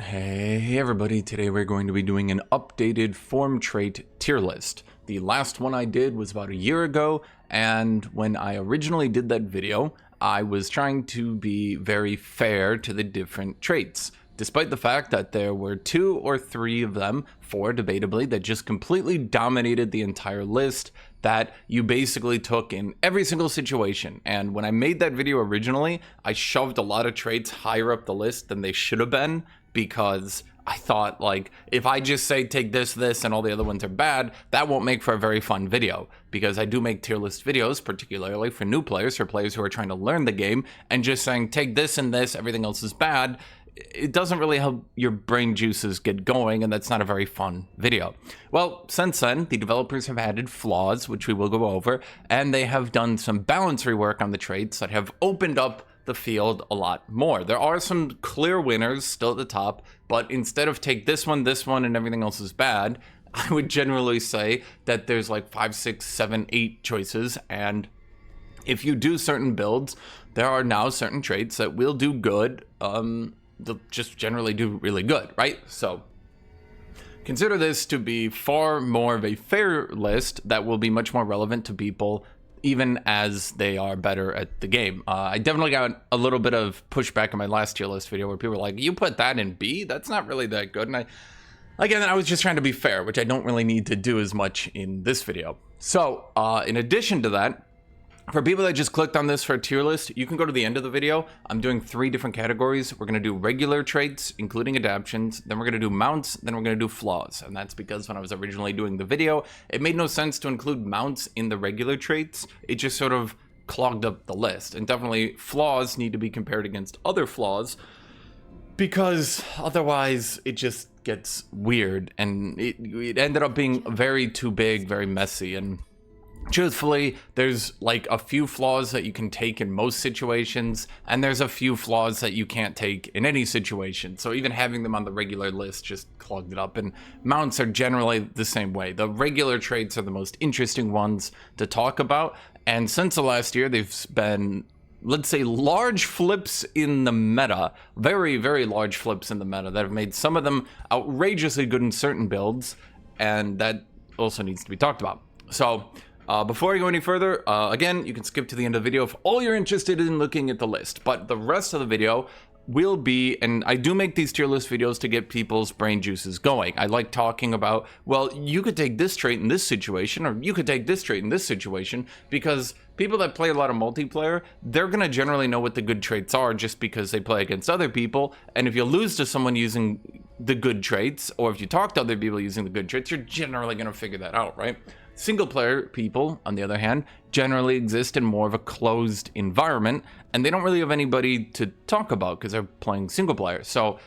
Hey everybody, today we're going to be doing an updated form trait tier list. The last one I did was about a year ago, and when I originally did that video, I was trying to be very fair to the different traits. Despite the fact that there were 2 or 3 of them, 4 debatably, that just completely dominated the entire list, that you basically took in every single situation. And when I made that video originally, I shoved a lot of traits higher up the list than they should have been, because I thought, like, if I just say take this, this, and all the other ones are bad, that won't make for a very fun video. Because I do make tier list videos, particularly for new players, for players who are trying to learn the game, and just saying take this and this, everything else is bad, it doesn't really help your brain juices get going, and that's not a very fun video. Well, since then, the developers have added flaws, which we will go over, and they have done some balance rework on the traits that have opened up the field a lot more. There are some clear winners still at the top, but instead of take this one, and everything else is bad, I would generally say that there's like 5, 6, 7, 8 choices, and if you do certain builds, there are now certain traits that will do good, they'll just generally do really good, right? So consider this to be far more of a fair list that will be much more relevant to people even as they are better at the game. I definitely got a little bit of pushback in my last tier list video where people were like, you put that in B? That's not really that good. And I was just trying to be fair, which I don't really need to do as much in this video. So in addition to that, for people that just clicked on this for a tier list, you can go to the end of the video. I'm doing 3 different categories. We're going to do regular traits, including adaptations. Then we're going to do mounts. Then we're going to do flaws. And that's because when I was originally doing the video, it made no sense to include mounts in the regular traits. It just sort of clogged up the list. And definitely flaws need to be compared against other flaws, because otherwise it just gets weird. And it ended up being very too big, very messy. And truthfully, there's like a few flaws that you can take in most situations, and there's a few flaws that you can't take in any situation. So even having them on the regular list just clogged it up. And mounts are generally the same way. The regular traits are the most interesting ones to talk about. And since the last year, there's been, let's say, large flips in the meta, very, very large flips in the meta that have made some of them outrageously good in certain builds. And that also needs to be talked about. So before I go any further, again, you can skip to the end of the video if all you're interested in looking at the list. But the rest of the video will be, and I do make these tier list videos to get people's brain juices going. I like talking about, well, you could take this trait in this situation, or you could take this trait in this situation, because people that play a lot of multiplayer, they're going to generally know what the good traits are just because they play against other people. And if you lose to someone using the good traits, or if you talk to other people using the good traits, you're generally going to figure that out, right? Single player people, on the other hand, generally exist in more of a closed environment, and they don't really have anybody to talk about because they're playing single player. So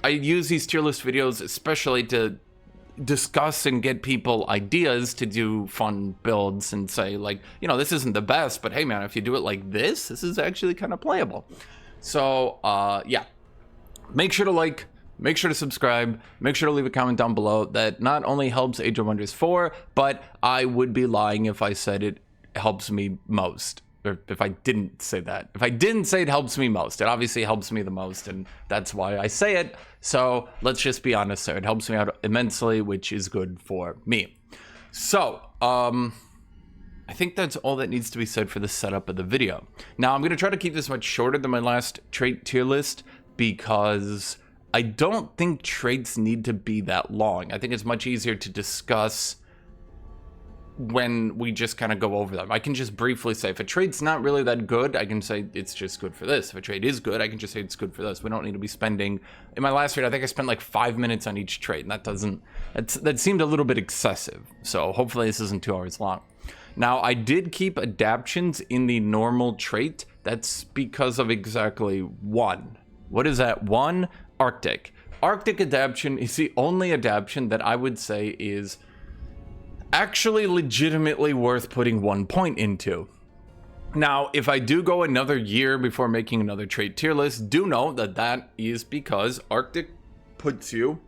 I use these tier list videos especially to discuss and get people ideas to do fun builds and say, like, you know, this isn't the best, but hey man, if you do it like this is actually kind of playable. So yeah, make sure to like, make sure to subscribe, make sure to leave a comment down below. That not only helps Age of Wonders 4, but I would be lying if I said it helps me most. Or if I didn't say that. If I didn't say it helps me most, it obviously helps me the most, and that's why I say it. So let's just be honest there. It helps me out immensely, which is good for me. So, I think that's all that needs to be said for the setup of the video. Now, I'm going to try to keep this much shorter than my last trait tier list, because I don't think traits need to be that long. I think it's much easier to discuss when we just kind of go over them. I can just briefly say, if a trait's not really that good, I can say it's just good for this. If a trait is good, I can just say it's good for this. We don't need to be spending, in my last trait, I think I spent like 5 minutes on each trait, and that seemed a little bit excessive. So hopefully this isn't 2 hours long. Now, I did keep adaptations in the normal trait. That's because of exactly one. What is that? One, Arctic. Arctic adaptation is the only adaptation that I would say is actually legitimately worth putting 1 point into. Now, if I do go another year before making another trait tier list, do know that that is because Arctic puts you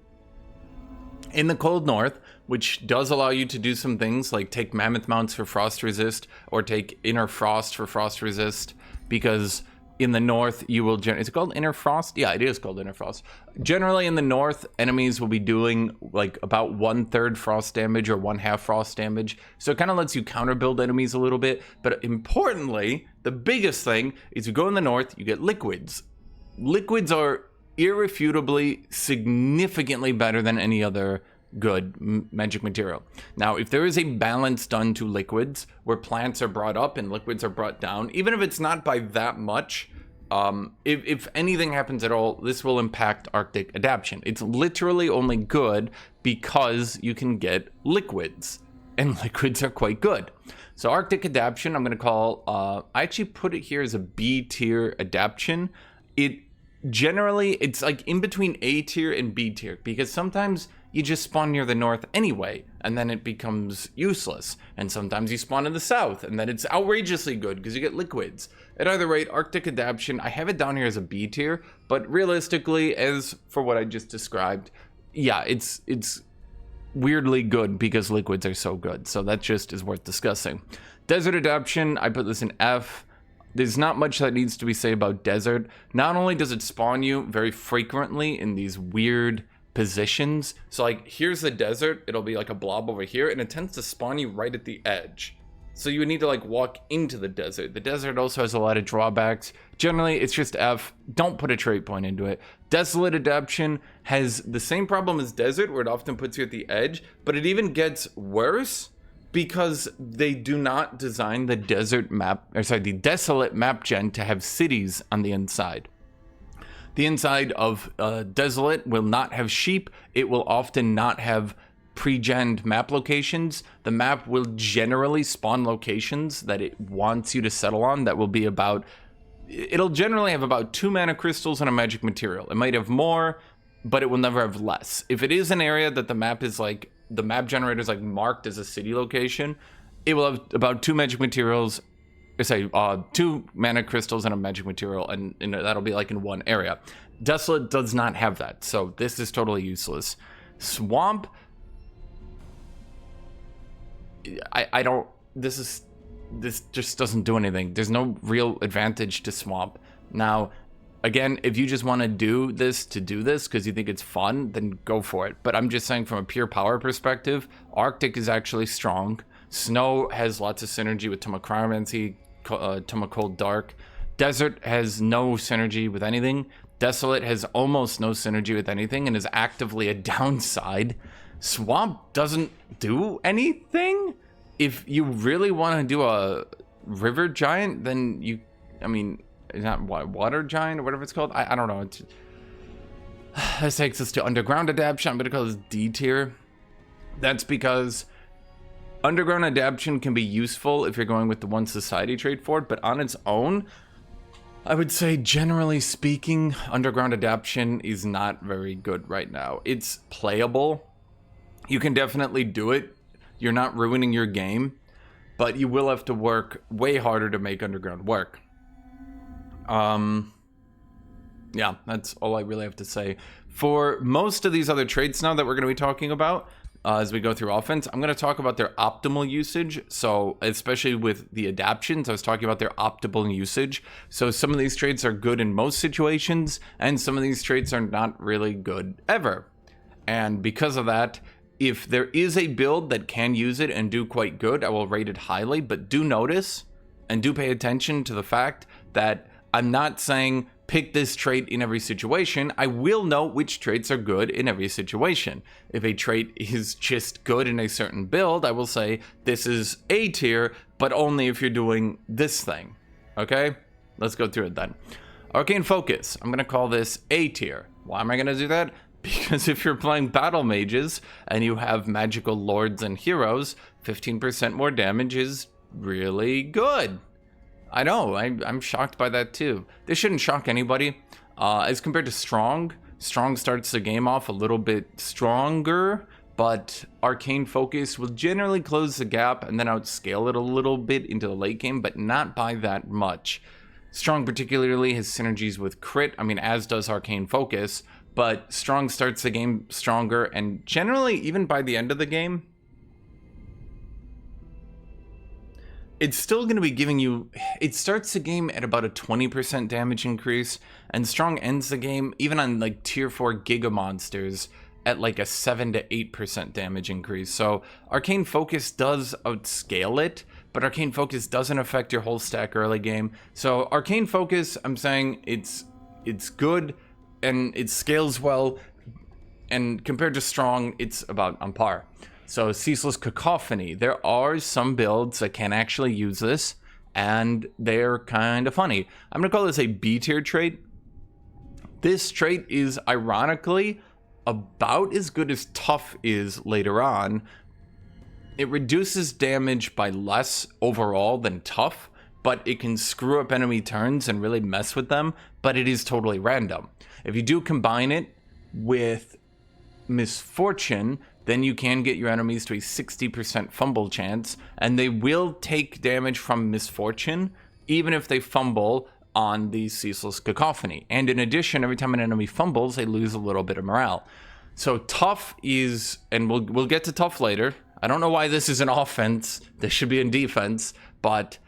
in the cold north, which does allow you to do some things like take mammoth mounts for frost resist, or take inner frost for frost resist, because in the north, you will is it called Inner Frost? Yeah, it is called Inner Frost. Generally in the north, enemies will be doing like about 1/3 frost damage or 1/2 frost damage. So it kind of lets you counter build enemies a little bit. But importantly, the biggest thing is you go in the north, you get liquids. Liquids are irrefutably significantly better than any other good magic material. Now, if there is a balance done to liquids where plants are brought up and liquids are brought down, even if it's not by that much, if anything happens at all, this will impact Arctic adaptation. It's literally only good because you can get liquids, and liquids are quite good. So Arctic adaptation, I'm going to call, I actually put it here as a B tier adaptation. Generally, it's like in between A tier and B tier, because sometimes you just spawn near the north anyway, and then it becomes useless. And sometimes you spawn in the south, and then it's outrageously good because you get liquids. At either rate, Arctic adaptation, I have it down here as a B tier, but realistically, as for what I just described, yeah, it's weirdly good because liquids are so good. So that just is worth discussing. Desert adaptation, I put this in F. There's not much that needs to be said about desert. Not only does it spawn you very frequently in these weird positions. So like here's the desert, it'll be like a blob over here, and it tends to spawn you right at the edge. So you would need to like walk into the desert. The desert also has a lot of drawbacks. Generally, it's just F. Don't put a trait point into it. Desolate adaptation has the same problem as desert, where it often puts you at the edge, but it even gets worse because they do not design the desert map, or sorry, the desolate map gen to have cities on the inside. The inside of Desolate will not have sheep. It will often not have pre-gened map locations. The map will generally spawn locations that it wants you to settle on that will be about, it'll generally have about 2 mana crystals and a magic material. It might have more, but it will never have less. If it is an area that the map is like, the map generator is like marked as a city location, it will have about 2 magic materials, say 2 mana crystals and a magic material, and that'll be like in one area. Desolate does not have that, so this is totally useless. Swamp, I don't, this just doesn't do anything. There's no real advantage to Swamp. Now, again, if you just want to do this because you think it's fun, then go for it. But I'm just saying from a pure power perspective, Arctic is actually strong. Snow has lots of synergy with Tomocromancy, Cold Dark. Desert has no synergy with anything. Desolate has almost no synergy with anything and is actively a downside. Swamp doesn't do anything. If you really want to do a river giant, then you, I mean, it's not water giant or whatever it's called. I don't know. This takes us to underground adaptation. I'm going to call this D tier. That's because underground adaptation can be useful if you're going with the one society trait for it, but on its own, I would say generally speaking, underground adaptation is not very good right now. It's playable. You can definitely do it. You're not ruining your game, but you will have to work way harder to make underground work. Yeah, that's all I really have to say. For most of these other traits now that we're going to be talking about, as we go through offense, I'm going to talk about their optimal usage. So especially with the adaptations, I was talking about their optimal usage. So some of these traits are good in most situations, and some of these traits are not really good ever. And because of that, if there is a build that can use it and do quite good, I will rate it highly. But do notice and do pay attention to the fact that I'm not saying pick this trait in every situation. I will note which traits are good in every situation. If a trait is just good in a certain build, I will say this is A tier, but only if you're doing this thing. Okay? Let's go through it then. Arcane Focus. I'm going to call this A tier. Why am I going to do that? Because if you're playing battle mages and you have magical lords and heroes, 15% more damage is really good. I know, I'm shocked by that too. This shouldn't shock anybody. As compared to Strong, Strong starts the game off a little bit stronger, but Arcane Focus will generally close the gap and then outscale it a little bit into the late game, but not by that much. Strong particularly has synergies with crit, I mean, as does Arcane Focus, but Strong starts the game stronger, and generally, even by the end of the game, it's still going to be giving you, it starts the game at about a 20% damage increase, and strong ends the game, even on like tier 4 Giga monsters, at like a 7 to 8% damage increase. So Arcane Focus does outscale it, but Arcane Focus doesn't affect your whole stack early game. So Arcane Focus, I'm saying it's good, and it scales well, and compared to strong, it's about on par. So Ceaseless Cacophony, there are some builds that can actually use this, and they're kind of funny. I'm gonna call this a B tier trait. This trait is ironically about as good as Tough is later on. It reduces damage by less overall than Tough, but it can screw up enemy turns and really mess with them, but it is totally random. If you do combine it with Misfortune, then you can get your enemies to a 60% fumble chance, and they will take damage from Misfortune even if they fumble on the Ceaseless Cacophony. And in addition, every time an enemy fumbles, they lose a little bit of morale. So Tough is, and we'll get to Tough later. I don't know why this is an offense. This should be in defense, but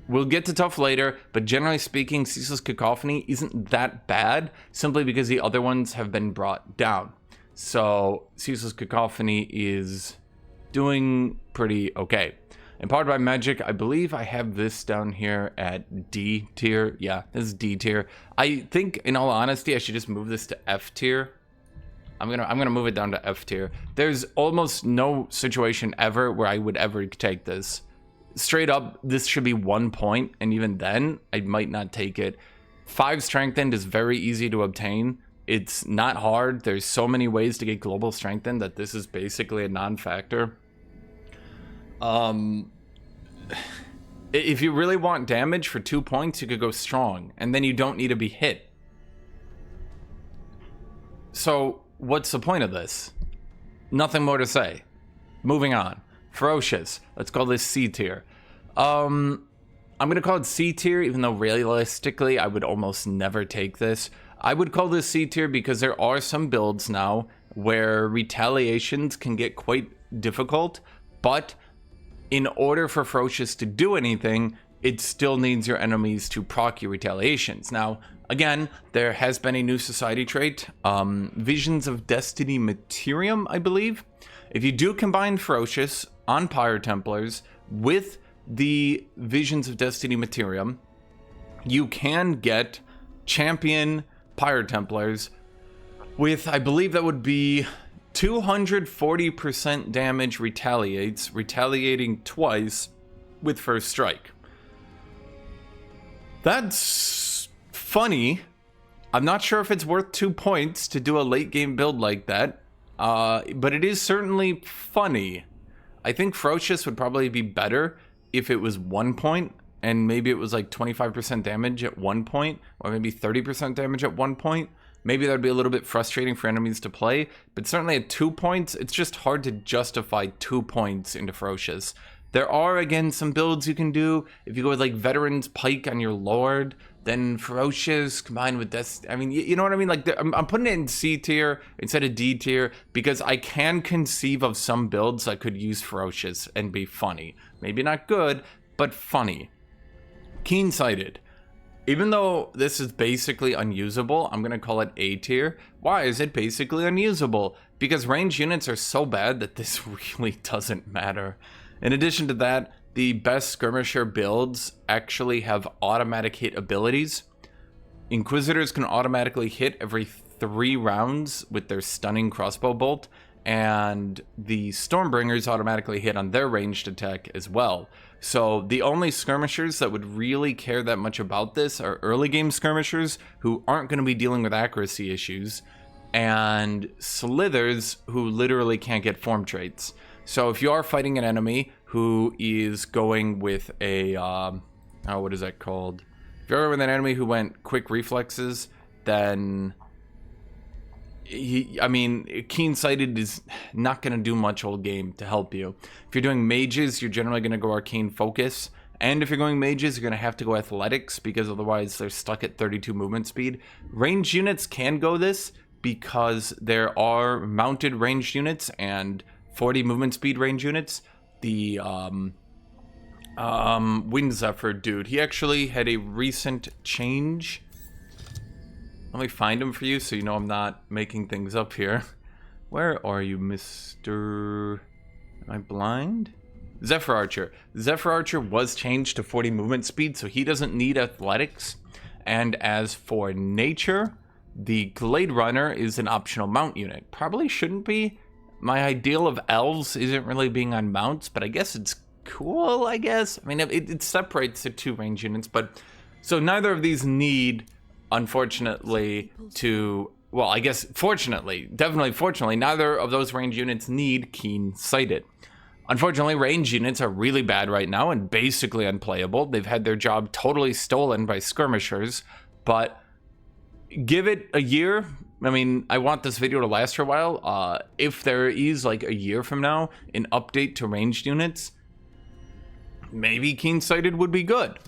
we'll get to Tough later. But generally speaking, Ceaseless Cacophony isn't that bad, simply because the other ones have been brought down. So Ceaseless Cacophony is doing pretty okay. Empowered by Magic, I believe I have this down here at D tier. Yeah, this is D tier. I think, in all honesty, I should just move this to F tier. I'm gonna move it down to F tier. There's almost no situation ever where I would ever take this. Straight up, this should be 1 point, and even then, I might not take it. 5 Strengthened is very easy to obtain. It's not hard. There's so many ways to get Global Strengthened that this is basically a non-factor. If you really want damage for 2 points, you could go Strong, and then you don't need to be hit. So, what's the point of this? Nothing more to say. Moving on. Ferocious. Let's call this C tier. I'm going to call it C tier, even though realistically, I would almost never take this. I would call this C tier because there are some builds now where retaliations can get quite difficult, but in order for Ferocious to do anything, it still needs your enemies to proc your retaliations. Now, again, there has been a new society trait, Visions of Destiny Materium, I believe. If you do combine Ferocious on Pyre Templars with the Visions of Destiny Materium, you can get Champion Pyre Templars with, I believe that would be 240% damage retaliating twice with First Strike. That's funny. I'm not sure if it's worth 2 points to do a late game build like that, but it is certainly funny. I think Ferocious would probably be better if it was 1 point, and maybe it was like 25% damage at 1 point, or maybe 30% damage at 1 point. Maybe that would be a little bit frustrating for enemies to play, but certainly at 2 points, it's just hard to justify 2 points into Ferocious. There are, again, some builds you can do. If you go with like Veteran's Pike on your Lord, then Ferocious combined with this. I mean, you know what I mean? Like, I'm putting it in C tier instead of D tier because I can conceive of some builds that could use Ferocious and be funny. Maybe not good, but funny. Keen-Sighted. Even though this is basically unusable, I'm going to call it A tier. Why is it basically unusable? Because ranged units are so bad that this really doesn't matter. In addition to that, the best skirmisher builds actually have automatic hit abilities. Inquisitors can automatically hit every 3 rounds with their stunning crossbow bolt, and the Stormbringers automatically hit on their ranged attack as well. So the only skirmishers that would really care that much about this are early game skirmishers who aren't going to be dealing with accuracy issues, and slithers who literally can't get form traits. So if you are fighting an enemy who is going with a, what is that called? If you're with an enemy who went quick reflexes, then Keen-Sighted is not going to do much all game to help you. If you're doing mages, you're generally going to go Arcane Focus. And if you're going mages, you're going to have to go Athletics because otherwise they're stuck at 32 movement speed. Ranged units can go this because there are mounted ranged units and 40 movement speed range units. The Wind Zephyr dude. He actually had a recent change. Let me find him for you so you know I'm not making things up here. Where are you, Mr... Am I blind? Zephyr Archer. Zephyr Archer was changed to 40 movement speed, so he doesn't need athletics. And as for nature, the Glade Runner is an optional mount unit. Probably shouldn't be. My ideal of elves isn't really being on mounts, but I guess it's cool, I guess. I mean, it separates the two range units, but... So neither of these need, unfortunately, to... Well, I guess fortunately, definitely fortunately, neither of those range units need Keen-Sighted. Unfortunately, range units are really bad right now and basically unplayable. They've had their job totally stolen by skirmishers, but give it a year. I mean, I want this video to last for a while. If there is, like, a year from now, an update to ranged units, maybe Keen-Sighted would be good.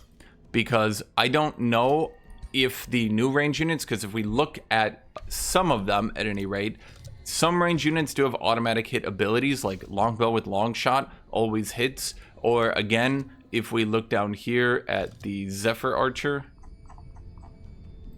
Because I don't know if the new range units, because if we look at some of them at any rate, some range units do have automatic hit abilities, like Longbow with Long Shot always hits. Or again, if we look down here at the Zephyr Archer,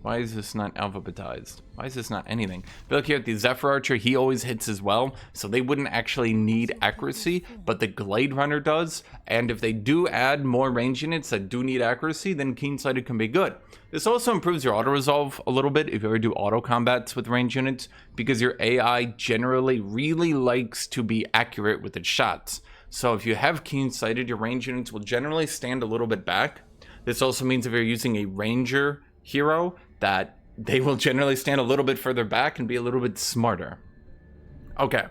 why is this not alphabetized? Why is this not anything? If you look here at the Zephyr Archer, he always hits as well, so they wouldn't actually need accuracy, but the Glade Runner does, and if they do add more range units that do need accuracy, then Keen-Sighted can be good. This also improves your auto-resolve a little bit if you ever do auto-combats with range units, because your AI generally really likes to be accurate with its shots. So if you have Keen-Sighted, your range units will generally stand a little bit back. This also means if you're using a Ranger hero, that they will generally stand a little bit further back and be a little bit smarter. Okay,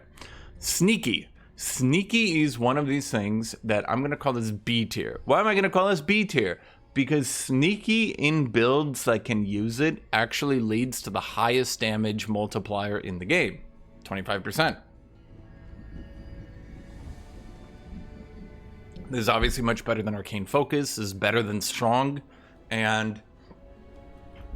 Sneaky. Sneaky is one of these things that I'm going to call this B tier. Why am I going to call this B tier? Because Sneaky in builds that can use it actually leads to the highest damage multiplier in the game, 25%. This is obviously much better than Arcane Focus, this is better than Strong, and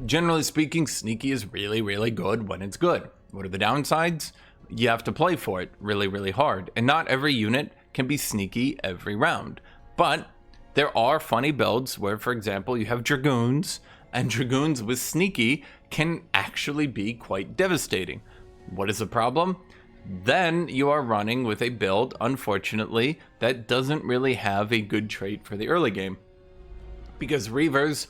generally speaking, Sneaky is really, really good when it's good. What are the downsides? You have to play for it really, really hard. And not every unit can be sneaky every round. But there are funny builds where, for example, you have Dragoons, and Dragoons with Sneaky can actually be quite devastating. What is the problem? Then you are running with a build, unfortunately, that doesn't really have a good trait for the early game. Because Reavers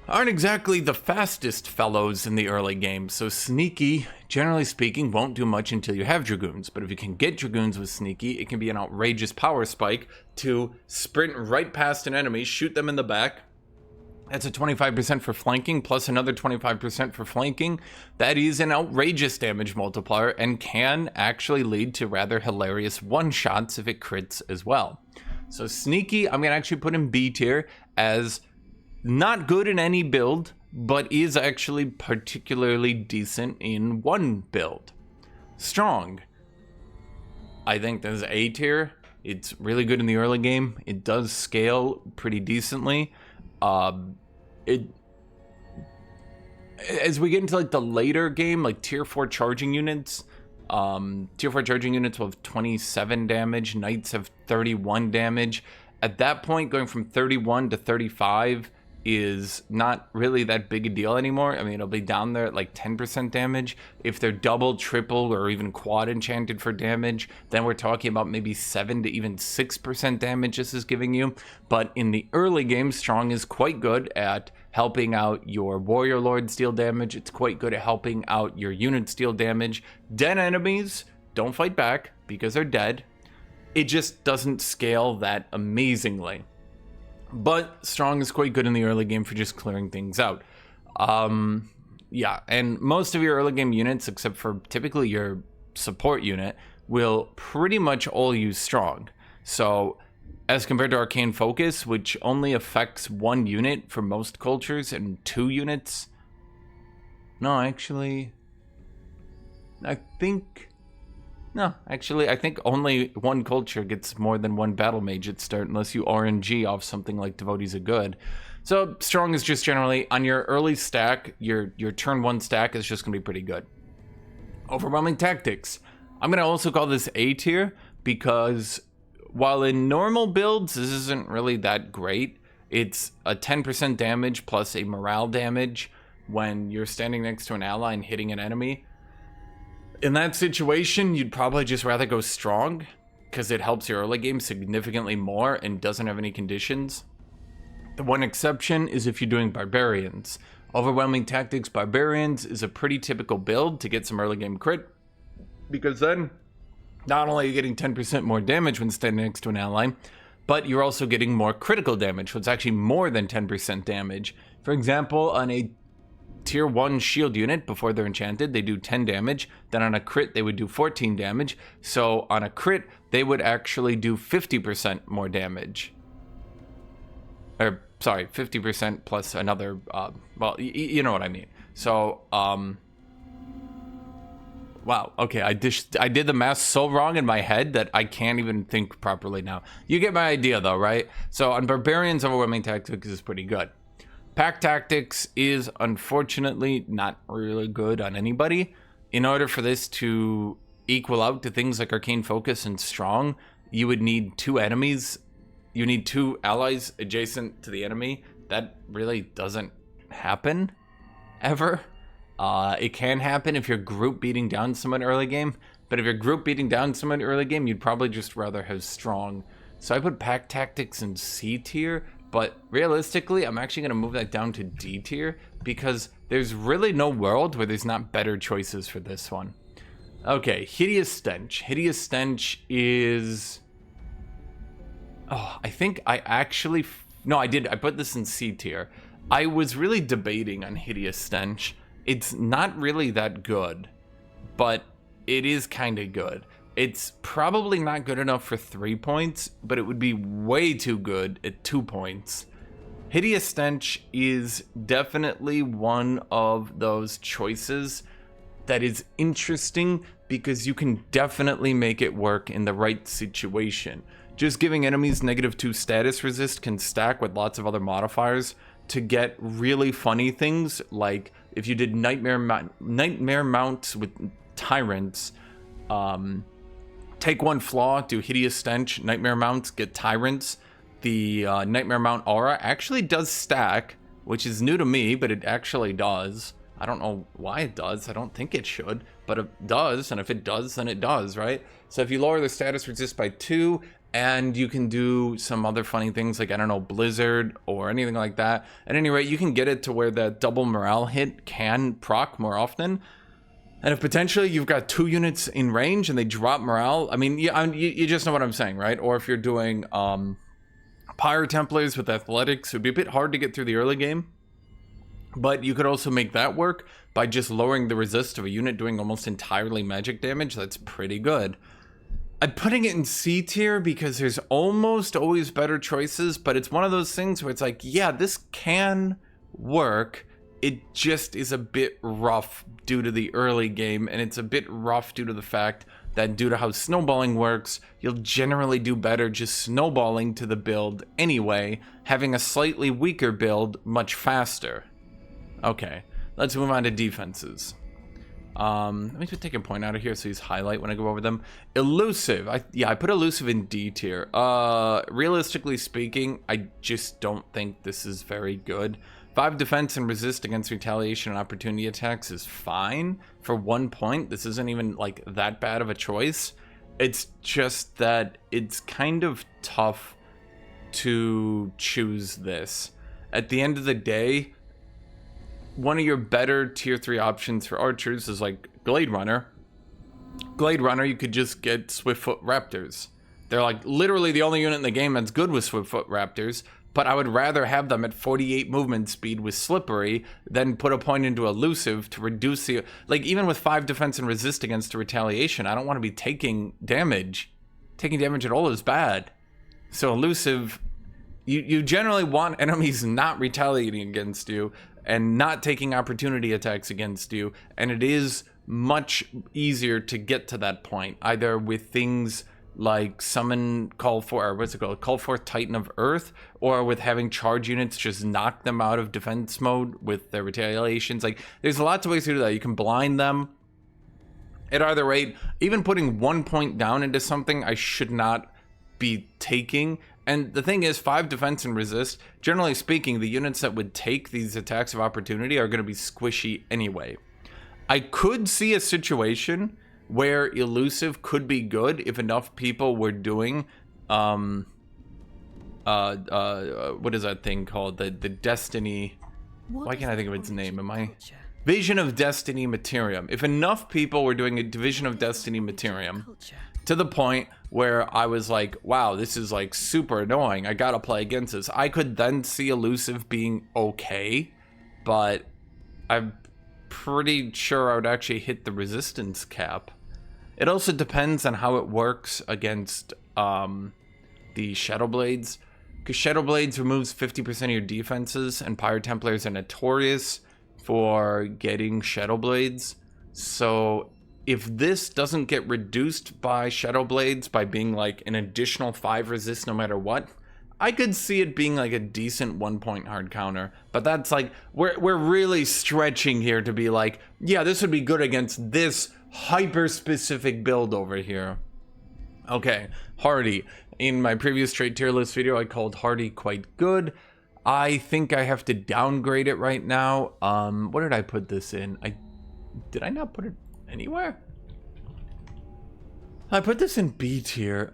aren't exactly the fastest fellows in the early game, so Sneaky, generally speaking, won't do much until you have Dragoons. But if you can get Dragoons with Sneaky, it can be an outrageous power spike to sprint right past an enemy, shoot them in the back. That's a 25% for flanking, plus another 25% for flanking. That is an outrageous damage multiplier and can actually lead to rather hilarious one-shots if it crits as well. So Sneaky, I'm going to actually put in B tier as not good in any build, but is actually particularly decent in one build. Strong, I think this is A tier. It's really good in the early game. It does scale pretty decently. As we get into like the later game, like tier 4 charging units, tier 4 charging units will have 27 damage, knights have 31 damage. At that point, going from 31 to 35 is not really that big a deal anymore. I mean, it'll be down there at like 10% damage. If they're double, triple, or even quad enchanted for damage, then we're talking about maybe 7 to even 6% damage this is giving you. But in the early game, Strong is quite good at helping out your Warrior Lords deal damage. It's quite good at helping out your units deal damage. Dead enemies don't fight back because they're dead. It just doesn't scale that amazingly. But Strong is quite good in the early game for just clearing things out. Yeah, and most of your early game units, except for typically your support unit, will pretty much all use Strong. So, as compared to Arcane Focus, which only affects one unit for most cultures and 2 units... No, actually... I think only one culture gets more than one battle mage at start, unless you RNG off something like Devotees of Good. So Strong is just generally, on your early stack, your turn 1 stack is just going to be pretty good. Overwhelming Tactics. I'm going to also call this A tier, because while in normal builds, this isn't really that great. It's a 10% damage plus a morale damage when you're standing next to an ally and hitting an enemy. In that situation, you'd probably just rather go strong because it helps your early game significantly more and doesn't have any conditions. The one exception is if you're doing barbarians. Overwhelming Tactics Barbarians is a pretty typical build to get some early game crit, because then not only are you getting 10% more damage when standing next to an ally, but you're also getting more critical damage, so it's actually more than 10% damage. For example, on a tier 1 shield unit, before they're enchanted, they do 10 damage. Then on a crit, they would do 14 damage. So on a crit, they would actually do 50% more damage. Or, sorry, 50% plus another, well, you know what I mean. So, wow, okay, I did the math so wrong in my head that I can't even think properly now. You get my idea though, right? So on Barbarians, Overwhelming Tactics is pretty good. Pack Tactics is unfortunately not really good on anybody. In order for this to equal out to things like Arcane Focus and Strong, you would need 2 enemies. You need 2 allies adjacent to the enemy. That really doesn't happen ever. It can happen if you're group beating down someone early game, but if you're group beating down someone early game, you'd probably just rather have Strong. So I put Pack Tactics in C tier, but realistically, I'm actually going to move that down to D tier because there's really no world where there's not better choices for this one. Okay, Hideous Stench. Hideous Stench is... Oh, I think I actually... No, I did. I put this in C tier. I was really debating on Hideous Stench. It's not really that good, but it is kind of good. It's probably not good enough for 3 points, but it would be way too good at 2 points. Hideous Stench is definitely one of those choices that is interesting because you can definitely make it work in the right situation. Just giving enemies -2 status resist can stack with lots of other modifiers to get really funny things, like if you did Nightmare Mounts with Tyrants, take 1 flaw, do Hideous Stench, Nightmare Mounts, get Tyrants. The Nightmare Mount aura actually does stack, which is new to me, but it actually does. I don't know why it does. I don't think it should, but it does, and if it does, then it does, right? So if you lower the status resist by 2, and you can do some other funny things like, I don't know, Blizzard or anything like that. At any rate, you can get it to where that double morale hit can proc more often. And if potentially you've got 2 units in range and they drop morale, I mean, you just know what I'm saying, right? Or if you're doing Pyre Templars with Athletics, it would be a bit hard to get through the early game. But you could also make that work by just lowering the resist of a unit doing almost entirely magic damage. That's pretty good. I'm putting it in C tier because there's almost always better choices, but it's one of those things where it's like, yeah, this can work. It just is a bit rough due to the early game, and it's a bit rough due to the fact that due to how snowballing works, you'll generally do better just snowballing to the build anyway, having a slightly weaker build much faster. Okay, let's move on to defenses. Let me just take a point out of here so he's highlight when I go over them. Elusive. I put Elusive in D tier. Realistically speaking, I just don't think this is very good. 5 defense and resist against retaliation and opportunity attacks is fine for 1 point. This isn't even like that bad of a choice. It's just that it's kind of tough to choose this. At the end of the day, one of your better tier 3 options for archers is like Glade Runner. Glade Runner, you could just get Swiftfoot Raptors. They're like literally the only unit in the game that's good with Swiftfoot Raptors, but I would rather have them at 48 movement speed with Slippery than put a point into Elusive to reduce the... Like, even with 5 defense and resist against a retaliation, I don't want to be taking damage. Taking damage at all is bad. So Elusive, you generally want enemies not retaliating against you and not taking opportunity attacks against you, and it is much easier to get to that point, either with things like summon Call Forth Titan of Earth, or with having charge units just knock them out of defense mode with their retaliations. Like, there's lots of ways to do that. You can blind them. At either rate, even putting 1 point down into something I should not be taking. And the thing is, 5 defense and resist, generally speaking, the units that would take these attacks of opportunity are going to be squishy anyway. I could see a situation where elusive could be good if enough people were doing what is that thing called, the Destiny, why can't I think of its name? Vision of Destiny Materium. If enough people were doing a Division of Destiny Materium to the point where I was like, wow, this is like super annoying, I gotta play against this, I could then see elusive being okay, but I'm pretty sure I would actually hit the resistance cap. It also depends on how it works against the Shadow Blades, because Shadow Blades removes 50% of your defenses, and Pyre Templars are notorious for getting Shadow Blades. So if this doesn't get reduced by Shadow Blades by being like an additional 5 resist no matter what, I could see it being like a decent 1-point hard counter. But that's like, we're really stretching here to be like, yeah, this would be good against this hyper-specific build over here. Okay, Hardy. In my previous trait tier list video, I called Hardy quite good. I think I have to downgrade it right now. What did I put this in? Did I not put it anywhere? I put this in B tier.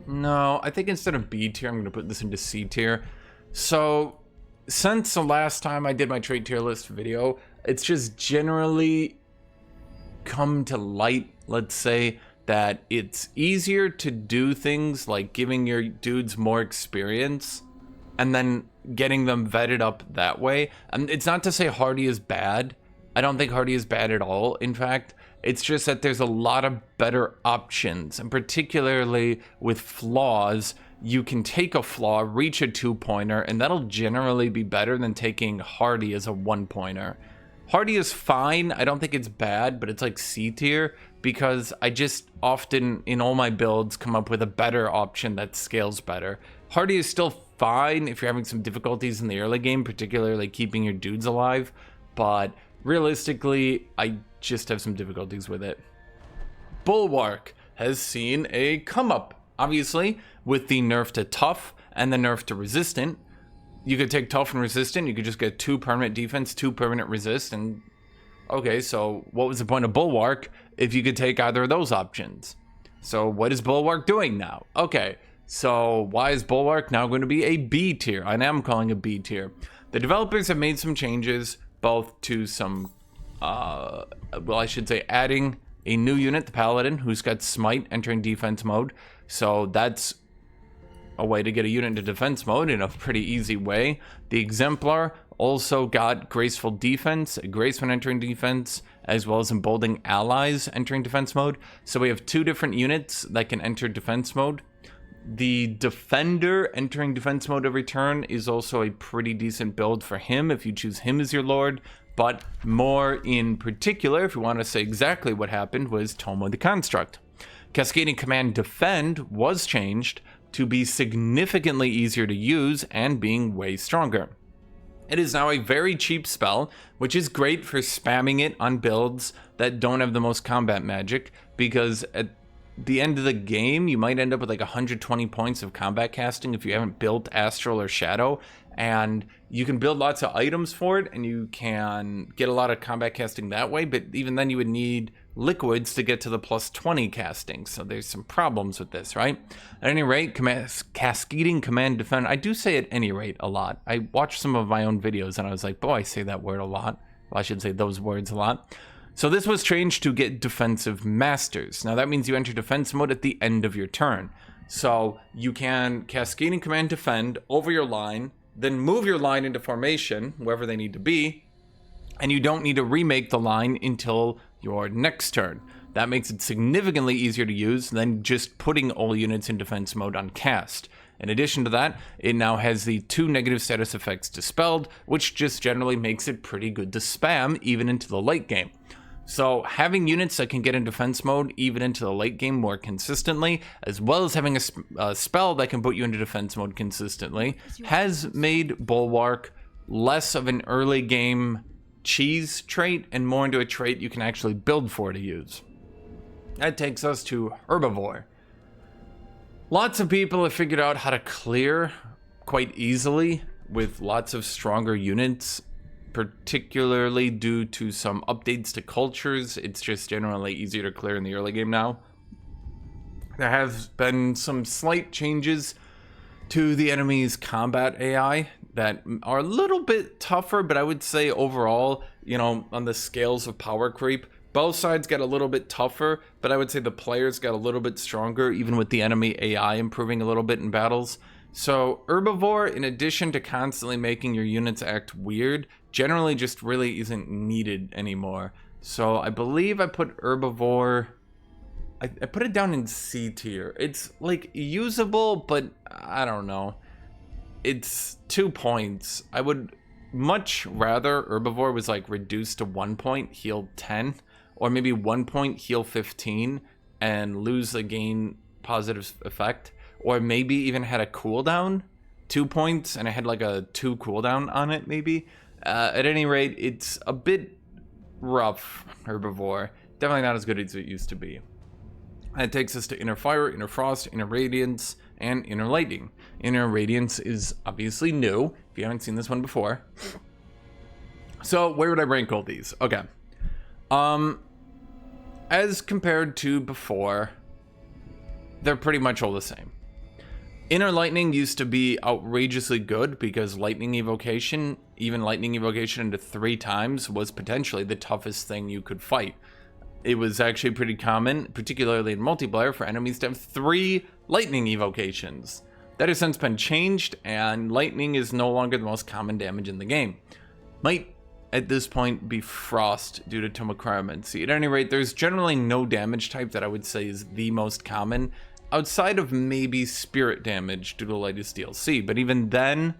No, I think instead of B tier, I'm going to put this into C tier. So, since the last time I did my trait tier list video, it's just generally come to light, let's say, that it's easier to do things like giving your dudes more experience and then getting them vetted up that way. And it's not to say Hardy is bad. I don't think Hardy is bad at all. In fact, it's just that there's a lot of better options, and particularly with flaws, you can take a flaw, reach a 2-pointer, and that'll generally be better than taking Hardy as a 1-pointer. Hardy is fine. I don't think it's bad, but it's like C tier because I just often in all my builds come up with a better option that scales better. Hardy is still fine if you're having some difficulties in the early game, particularly keeping your dudes alive, but realistically, I just have some difficulties with it. Bulwark has seen a come up, obviously, with the nerf to tough and the nerf to resistant. You could take tough and resistant, you could just get 2 permanent defense, 2 permanent resist, and okay, so what was the point of Bulwark if you could take either of those options? So what is Bulwark doing now? Okay, so why is Bulwark now going to be a B tier? I am calling a B tier. The developers have made some changes, both to some, well, I should say adding a new unit, the Paladin, who's got Smite entering defense mode. So that's a way to get a unit into defense mode in a pretty easy way. The Exemplar also got Graceful Defense, Grace when entering defense, as well as Emboldening Allies entering defense mode. So we have 2 different units that can enter defense mode. The Defender entering defense mode every turn is also a pretty decent build for him if you choose him as your lord. But more in particular, if you want to say exactly what happened, was Tomo the Construct. Cascading Command Defend was changed to be significantly easier to use and being way stronger. It is now a very cheap spell, which is great for spamming it on builds that don't have the most combat magic, because at the end of the game, you might end up with like 120 points of combat casting if you haven't built Astral or Shadow, and you can build lots of items for it, and you can get a lot of combat casting that way, but even then you would need liquids to get to the plus 20 casting, so there's some problems with this, right? At any rate, Cascading Command Defend, I do say at any rate a lot. I watched some of my own videos and I was like, boy, I say that word a lot. Well, I should say those words a lot. So this was changed to get Defensive Masters. Now that means you enter defense mode at the end of your turn. So you can Cascading Command Defend over your line, then move your line into formation, wherever they need to be, and you don't need to remake the line until your next turn. That makes it significantly easier to use than just putting all units in defense mode on cast. In addition to that, it now has the 2 negative status effects dispelled, which just generally makes it pretty good to spam even into the late game. So having units that can get in defense mode even into the late game more consistently, as well as having a spell that can put you into defense mode consistently, has made Bulwark less of an early game cheese trait and more into a trait you can actually build for to use. That takes us to Herbivore. Lots of people have figured out how to clear quite easily with lots of stronger units, particularly due to some updates to cultures. It's just generally easier to clear in the early game now. There have been some slight changes to the enemy's combat AI that are a little bit tougher, but I would say overall, you know, on the scales of power creep, both sides got a little bit tougher, but I would say the players got a little bit stronger, even with the enemy AI improving a little bit in battles. So Herbivore, in addition to constantly making your units act weird, generally just really isn't needed anymore. So I believe I put Herbivore, I put it down in C tier. It's like usable, but I don't know. It's 2 points. I would much rather Herbivore was like reduced to 1 point, heal 10, or maybe 1 point, heal 15, and lose the gain positive effect. Or maybe even had a cooldown, 2 points, and I had like a 2 cooldown on it, maybe. At any rate, it's a bit rough, Herbivore. Definitely not as good as it used to be. That takes us to Inner Fire, Inner Frost, Inner Radiance, and Inner Lightning. Inner Radiance is obviously new, if you haven't seen this one before. So, where would I rank all these? Okay. As compared to before, they're pretty much all the same. Inner Lightning used to be outrageously good because Lightning Evocation, even Lightning Evocation into 3 times, was potentially the toughest thing you could fight. It was actually pretty common, particularly in multiplayer, for enemies to have 3 Lightning Evocations. That has since been changed, and Lightning is no longer the most common damage in the game. Might, at this point, be Frost due to Tome of Cryomancy. At any rate, there's generally no damage type that I would say is the most common, outside of maybe Spirit Damage due to the latest DLC. But even then,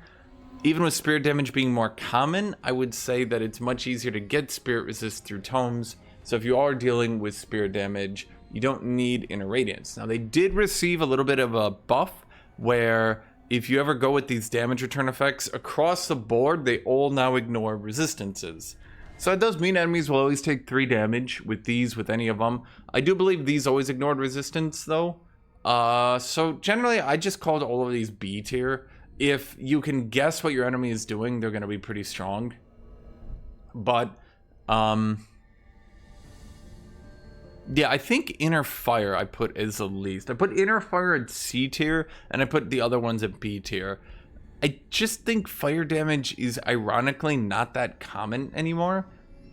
even with Spirit Damage being more common, I would say that it's much easier to get Spirit Resist through Tomes. So if you are dealing with Spirit Damage, you don't need Inner Radiance. Now, they did receive a little bit of a buff where if you ever go with these damage return effects, across the board, they all now ignore resistances. So it does mean enemies will always take 3 damage with these, with any of them. I do believe these always ignored resistance, though. So generally, I just called all of these B tier. If you can guess what your enemy is doing, they're going to be pretty strong. But, yeah, I think Inner Fire I put as the least. I put Inner Fire at C tier, and I put the other ones at B tier. I just think fire damage is ironically not that common anymore,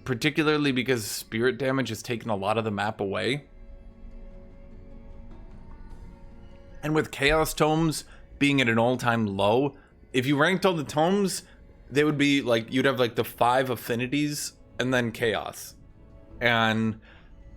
particularly because spirit damage has taken a lot of the map away. And with Chaos Tomes being at an all-time low, if you ranked all the tomes, they would be like, you'd have like the 5 affinities and then Chaos. And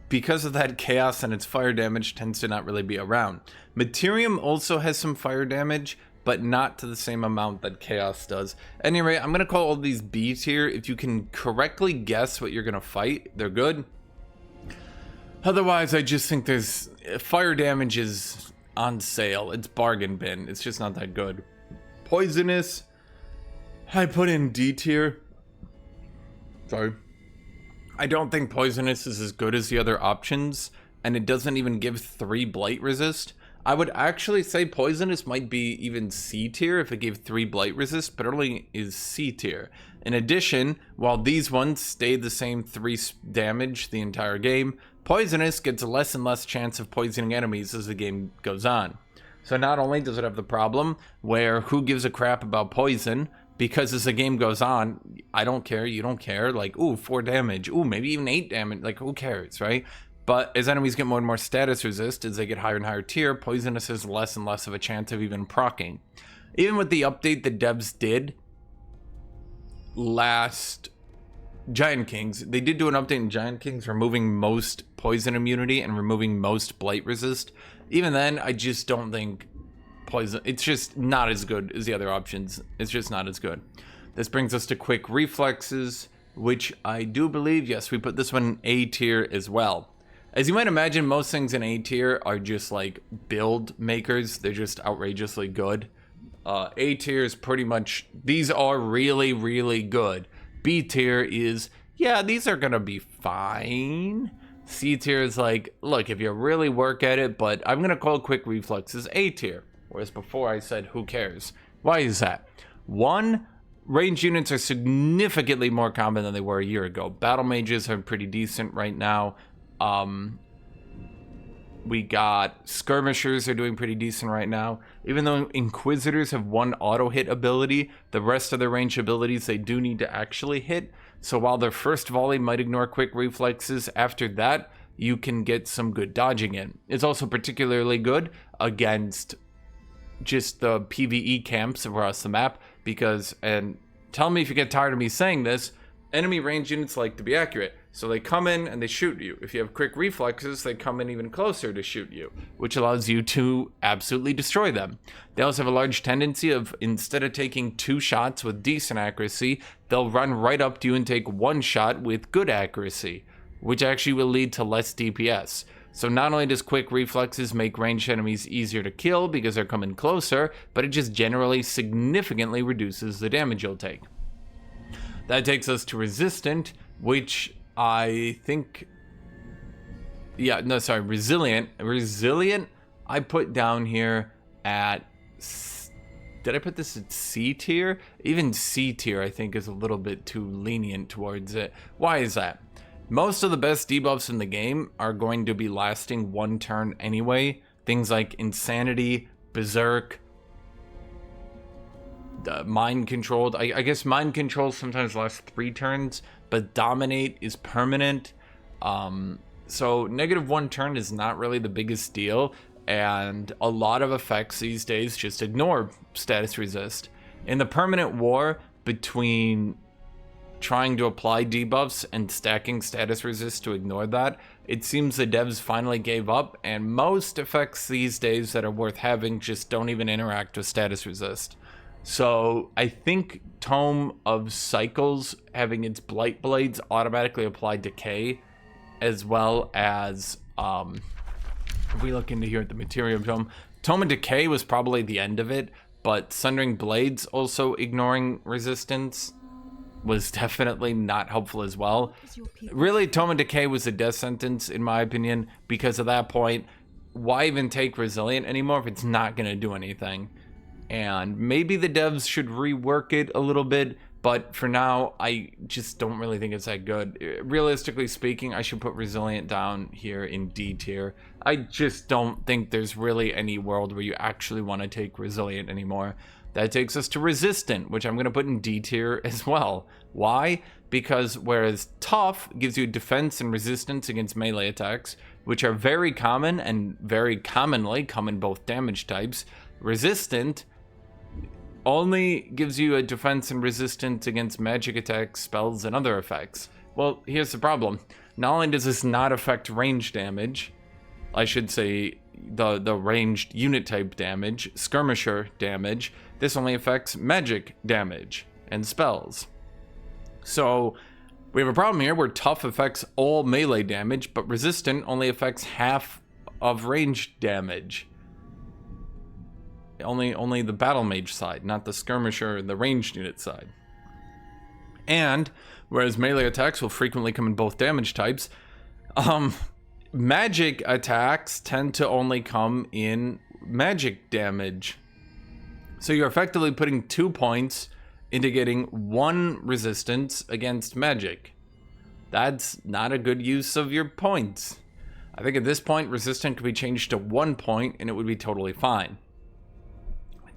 because of that, Chaos and its fire damage tends to not really be around. Materium also has some fire damage, but not to the same amount that Chaos does. Anyway, I'm going to call all these B tier. If you can correctly guess what you're going to fight, they're good. Otherwise, I just think there's... fire damage is on sale. It's bargain bin. It's just not that good. Poisonous, I put in D tier. Sorry. I don't think Poisonous is as good as the other options, and it doesn't even give 3 Blight resist. I would actually say Poisonous might be even C tier if it gave 3 Blight resist, but only is C tier. In addition, while these ones stay the same 3 damage the entire game, Poisonous gets less and less chance of poisoning enemies as the game goes on. So not only does it have the problem where who gives a crap about poison, because as the game goes on, I don't care, you don't care, like, ooh, 4 damage, ooh, maybe even 8 damage, like, who cares, right? But as enemies get more and more status resist, as they get higher and higher tier, Poisonous has less and less of a chance of even proccing. Even with the update the devs did last Giant Kings, they did do an update in Giant Kings removing most poison immunity and removing most blight resist. Even then, I just don't think poison, it's just not as good as the other options. It's just not as good. This brings us to quick reflexes, which I do believe, yes, we put this one in A tier as well. As you might imagine, most things in A tier are just like build makers. They're just outrageously good. A tier is pretty much, these are really, really good. B tier is, yeah, these are gonna be fine. C tier is like, look, if you really work at it, but I'm going to call quick reflexes A tier. Whereas before I said, who cares? Why is that? One, range units are significantly more common than they were a year ago. Battle mages are pretty decent right now. We got skirmishers are doing pretty decent right now. Even though inquisitors have one auto hit ability, the rest of their range abilities they do need to actually hit. So while their first volley might ignore quick reflexes, after that you can get some good dodging in. It's also particularly good against just the PvE camps across the map because, and tell me if you get tired of me saying this, enemy range units like to be accurate. So they come in and they shoot you. If you have quick reflexes, they come in even closer to shoot you, which allows you to absolutely destroy them. They also have a large tendency of, instead of taking 2 shots with decent accuracy, they'll run right up to you and take 1 shot with good accuracy, which actually will lead to less DPS. So not only does quick reflexes make ranged enemies easier to kill because they're coming closer, but it just generally significantly reduces the damage you'll take. That takes us to resistant, which I think, resilient. Resilient, I put down here at, did I put this at C tier? Even C tier, I think, is a little bit too lenient towards it. Why is that? Most of the best debuffs in the game are going to be lasting 1 turn anyway. Things like Insanity, Berserk, Mind Controlled. I guess Mind Control sometimes lasts 3 turns, but Dominate is permanent. So -1 turn is not really the biggest deal, and a lot of effects these days just ignore status resist. In the permanent war between trying to apply debuffs and stacking status resist to ignore that, it seems the devs finally gave up, and most effects these days that are worth having just don't even interact with status resist. So I think Tome of Cycles having its Blight Blades automatically apply Decay, as well as, if we look into here at the Material Tome of Decay was probably the end of it, but Sundering Blades also ignoring resistance was definitely not helpful as well. Really, Tome of Decay was a death sentence, in my opinion, because at that point, why even take Resilient anymore if it's not going to do anything? And maybe the devs should rework it a little bit, but for now, I just don't really think it's that good. Realistically speaking, I should put Resilient down here in D tier. I just don't think there's really any world where you actually want to take Resilient anymore. That takes us to Resistant, which I'm going to put in D tier as well. Why? Because whereas Tough gives you defense and resistance against melee attacks, which are very common and very commonly come in both damage types, Resistant only gives you a defense and resistance against magic attacks, spells, and other effects. Well, here's the problem. Not only does this not affect range damage, I should say the ranged unit type damage, skirmisher damage, this only affects magic damage and spells. So we have a problem here where Tough affects all melee damage, but Resistant only affects half of ranged damage. Only the battle mage side, not the skirmisher, the ranged unit side. And whereas melee attacks will frequently come in both damage types, magic attacks tend to only come in magic damage. So you're effectively putting 2 points into getting 1 resistance against magic. That's not a good use of your points. I think at this point, resistant could be changed to 1 point and it would be totally fine.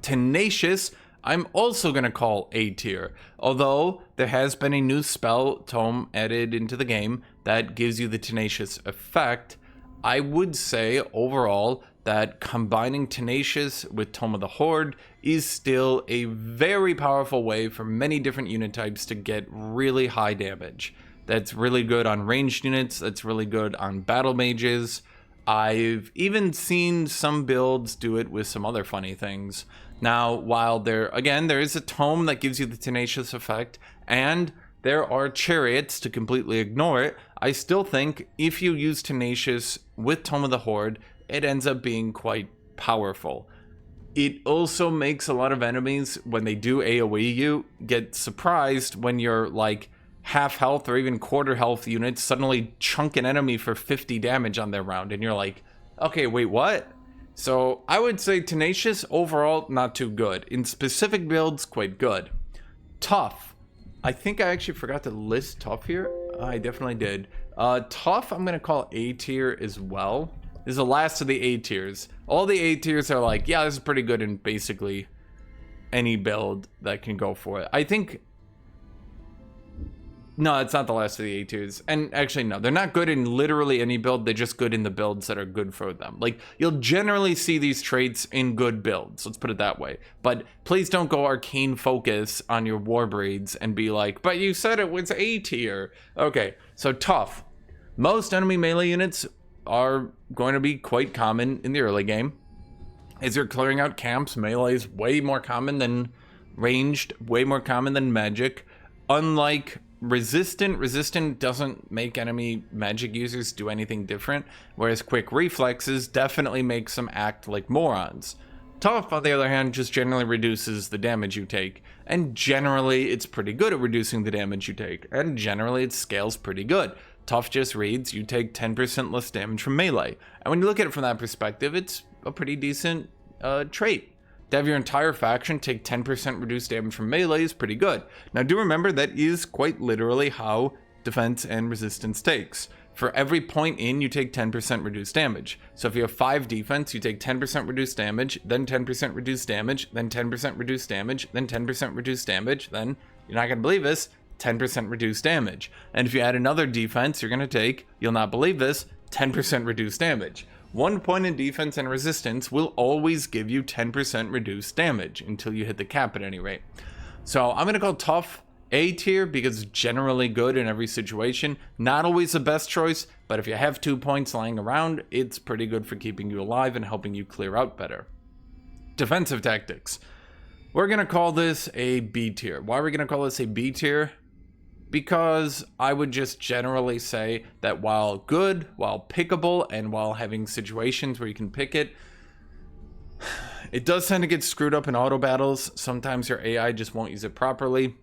Tenacious, I'm also going to call A tier, although there has been a new spell tome added into the game that gives you the Tenacious effect. I would say overall that combining Tenacious with Tome of the Horde is still a very powerful way for many different unit types to get really high damage. That's really good on ranged units, that's really good on battle mages. I've even seen some builds do it with some other funny things. Now, while there is a tome that gives you the Tenacious effect, and there are chariots to completely ignore it, I still think if you use Tenacious with Tome of the Horde, it ends up being quite powerful. It also makes a lot of enemies, when they do AoE you, get surprised when you're like half health or even quarter health units suddenly chunk an enemy for 50 damage on their round, and you're like, okay, wait, what? So I would say Tenacious overall not too good. In specific builds, quite good. Tough. I think I actually forgot to list Tough here. I definitely did. Tough, I'm gonna call A tier as well. This is the last of the A tiers. All the A tiers are like, yeah, this is pretty good in basically any build that can go for it. I think... No, it's not the last of the A tiers. And actually, no, they're not good in literally any build. They're just good in the builds that are good for them. Like, you'll generally see these traits in good builds. Let's put it that way. But please don't go arcane focus on your Warbraids and be like, but you said it was A tier. Okay, so tough. Most enemy melee units are going to be quite common in the early game. As you're clearing out camps, melee is way more common than ranged, way more common than magic. Unlike resistant doesn't make enemy magic users do anything different, whereas quick reflexes definitely makes them act like morons. Tough, on the other hand, just generally reduces the damage you take, and generally it's pretty good at reducing the damage you take, and generally it scales pretty good. Tough just reads you take 10% less damage from melee, and when you look at it from that perspective, it's a pretty decent trait. To have your entire faction take 10% reduced damage from melee is pretty good. Now do remember that is quite literally how defense and resistance takes. For every point in, you take 10% reduced damage. So if you have 5 defense, you take 10% reduced damage, then 10% reduced damage, then 10% reduced damage, then 10% reduced damage, then, you're not going to believe this, 10% reduced damage. And if you add another defense, you're going to take, you'll not believe this, 10% reduced damage. 1 point in defense and resistance will always give you 10% reduced damage until you hit the cap at any rate. So I'm going to call tough A tier because it's generally good in every situation. Not always the best choice, but if you have 2 points lying around, it's pretty good for keeping you alive and helping you clear out better. Defensive tactics. We're going to call this a B tier. Why are we going to call this a B tier? Because I would just generally say that while good, while pickable, and while having situations where you can pick it, it does tend to get screwed up in auto battles. Sometimes your AI just won't use it properly.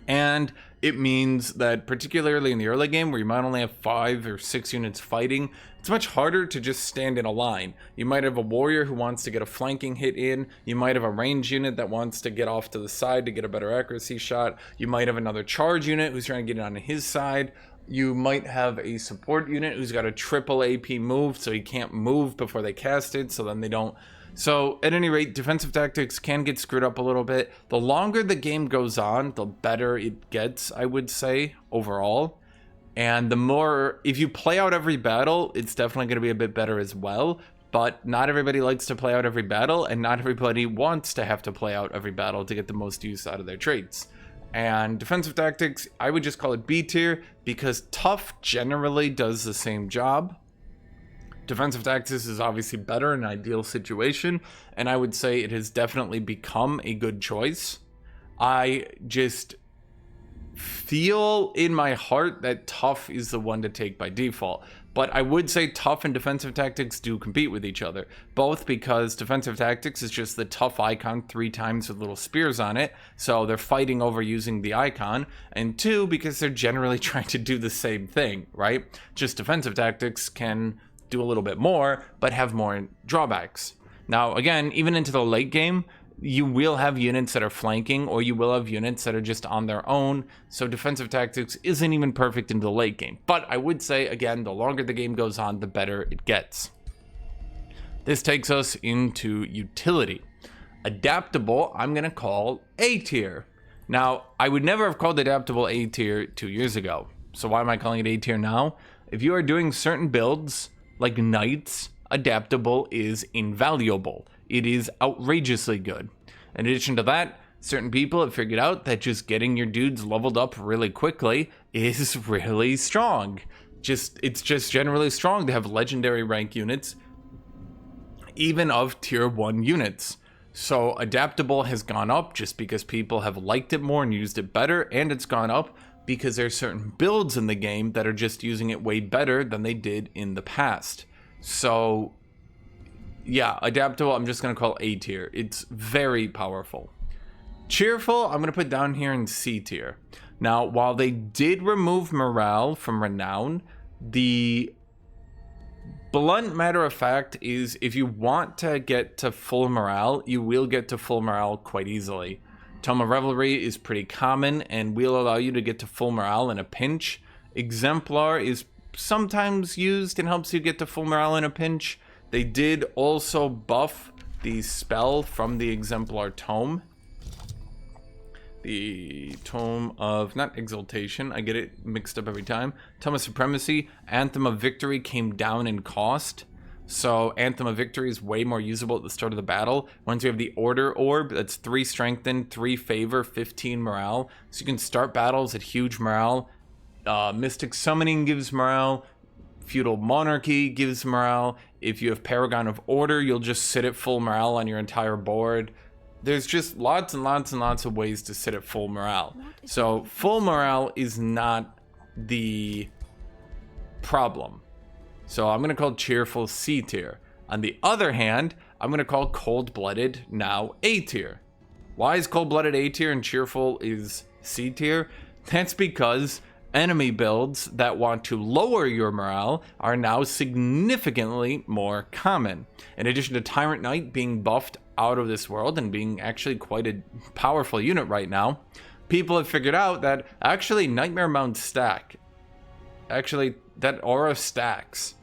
And it means that particularly in the early game where you might only have 5 or 6 units fighting, it's much harder to just stand in a line. You might have a warrior who wants to get a flanking hit in. You might have a range unit that wants to get off to the side to get a better accuracy shot. You might have another charge unit who's trying to get it on his side. You might have a support unit who's got a triple AP move, so he can't move before they cast it, so then they don't. So at any rate, defensive tactics can get screwed up a little bit. The longer the game goes on, the better it gets, I would say, overall. And the more, if you play out every battle, it's definitely going to be a bit better as well. But not everybody likes to play out every battle, and not everybody wants to have to play out every battle to get the most use out of their traits. And defensive tactics, I would just call it B tier, because tough generally does the same job. Defensive tactics is obviously better in an ideal situation, and I would say it has definitely become a good choice. I just feel in my heart that tough is the one to take by default. But I would say tough and defensive tactics do compete with each other. Both because defensive tactics is just the tough icon 3 times with little spears on it, so they're fighting over using the icon. And 2, because they're generally trying to do the same thing, right? Just defensive tactics can do a little bit more, but have more drawbacks. Now, again, even into the late game, you will have units that are flanking, or you will have units that are just on their own, so defensive tactics isn't even perfect into the late game. But I would say, again, the longer the game goes on, the better it gets. This takes us into utility. Adaptable, I'm going to call A tier. Now, I would never have called adaptable A tier 2 years ago, so why am I calling it A tier now? If you are doing certain builds, like knights, adaptable is invaluable. It is outrageously good. In addition to that, certain people have figured out that just getting your dudes leveled up really quickly is really strong. It's just generally strong to have legendary rank units, even of tier 1 units. So adaptable has gone up just because people have liked it more and used it better, and it's gone up because there's certain builds in the game that are just using it way better than they did in the past. So yeah, adaptable, I'm just going to call A tier. It's very powerful. Cheerful, I'm going to put down here in C tier. Now, while they did remove morale from Renown, the blunt matter of fact is if you want to get to full morale, you will get to full morale quite easily. Tome of Revelry is pretty common and will allow you to get to full morale in a pinch. Exemplar is sometimes used and helps you get to full morale in a pinch. They did also buff the spell from the Exemplar Tome. The Tome of, not Exaltation, I get it mixed up every time. Tome of Supremacy, Anthem of Victory came down in cost. So Anthem of Victory is way more usable at the start of the battle. Once you have the Order Orb, that's 3 Strengthen, 3 Favor, 15 Morale. So you can start battles at huge morale. Mystic Summoning gives morale. Feudal Monarchy gives morale. If you have Paragon of Order, you'll just sit at full morale on your entire board. There's just lots and lots and lots of ways to sit at full morale. So full morale is not the problem. So I'm going to call Cheerful C tier. On the other hand, I'm going to call Cold-Blooded now A tier. Why is Cold-Blooded A tier and Cheerful is C tier? That's because enemy builds that want to lower your morale are now significantly more common. In addition to Tyrant Knight being buffed out of this world and being actually quite a powerful unit right now, people have figured out that actually Nightmare Mounts stack. Actually, that aura stacks.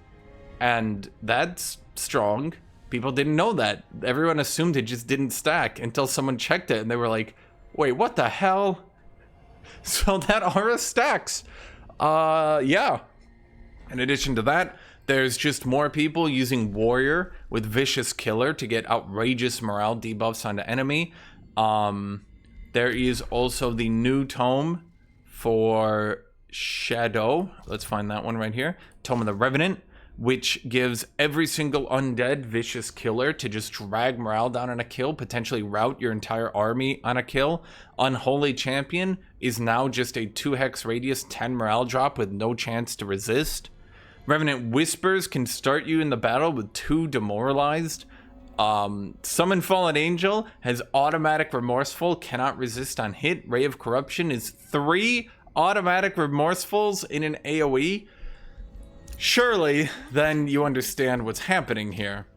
And that's strong. People didn't know that. Everyone assumed it just didn't stack until someone checked it and they were like, wait, what the hell? So that aura stacks. Yeah. In addition to that, there's just more people using Warrior with Vicious Killer to get outrageous morale debuffs onto enemy. There is also the new tome for Shadow. Let's find that one right here. Tome of the Revenant, which gives every single undead Vicious Killer to just drag morale down on a kill, potentially rout your entire army on a kill. Unholy Champion is now just a 2 hex radius 10 morale drop with no chance to resist. Revenant Whispers can start you in the battle with 2 demoralized. Summon Fallen Angel has automatic Remorseful, cannot resist on hit. Ray of Corruption is 3 automatic Remorsefuls in an AoE. Surely, then you understand what's happening here.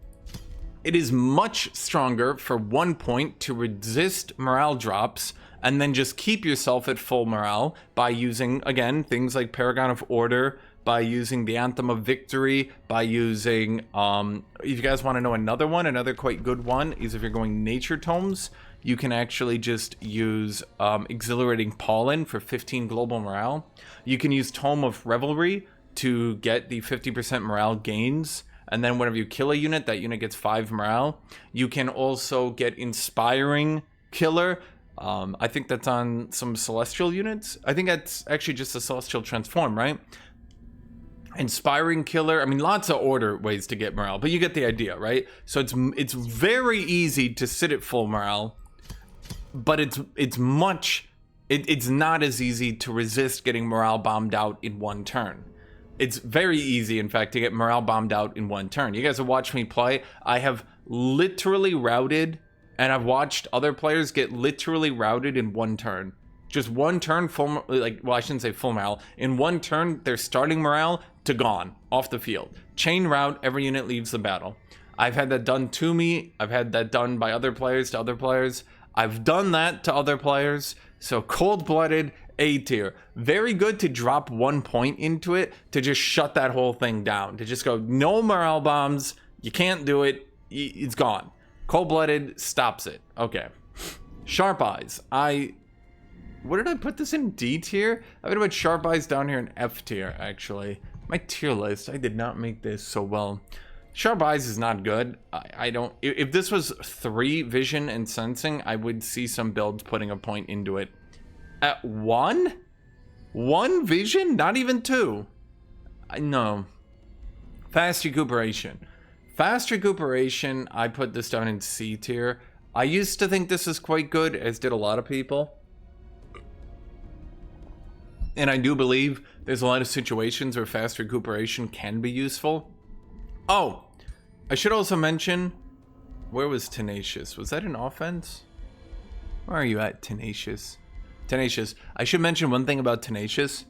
It is much stronger for 1 point to resist morale drops and then just keep yourself at full morale by using, again, things like Paragon of Order, by using the Anthem of Victory, by using, if you guys want to know another one, another quite good one, is if you're going Nature Tomes, you can actually just use Exhilarating Pollen for 15 global morale. You can use Tome of Revelry to get the 50% morale gains, and then whenever you kill a unit, that unit gets 5 morale. You can also get Inspiring Killer. I think that's on some Celestial units. I think that's actually just a Celestial Transform, right? Inspiring Killer. I mean, lots of order ways to get morale, but you get the idea, right? So it's very easy to sit at full morale, but it's not as easy to resist getting morale bombed out in 1 turn. It's very easy, in fact, to get morale bombed out in 1 turn. You guys have watched me play. I have literally routed, and I've watched other players get literally routed in 1 turn. Just 1 turn, full, like, well, I shouldn't say full morale. In 1 turn, their starting morale to gone, off the field. Chain route, every unit leaves the battle. I've had that done to me. I've had that done by other players to other players. I've done that to other players. So Cold-Blooded, A tier. Very good to drop 1 point into it to just shut that whole thing down. To just go, no morale bombs. You can't do it. It's gone. Cold-Blooded stops it. Okay. Sharp Eyes. What did I put this in? D tier? I would have put Sharp Eyes down here in F tier, actually. My tier list, I did not make this so well. Sharp Eyes is not good. I don't... If this was 3 vision and sensing, I would see some builds putting a point into it. At 1? 1 vision? Not even 2. No. Fast Recuperation. Fast Recuperation, I put this down in C tier. I used to think this was quite good, as did a lot of people. And I do believe there's a lot of situations where fast recuperation can be useful. Oh, I should also mention, where was Tenacious? Was that an offense? Where are you at, Tenacious? Tenacious. I should mention one thing about Tenacious,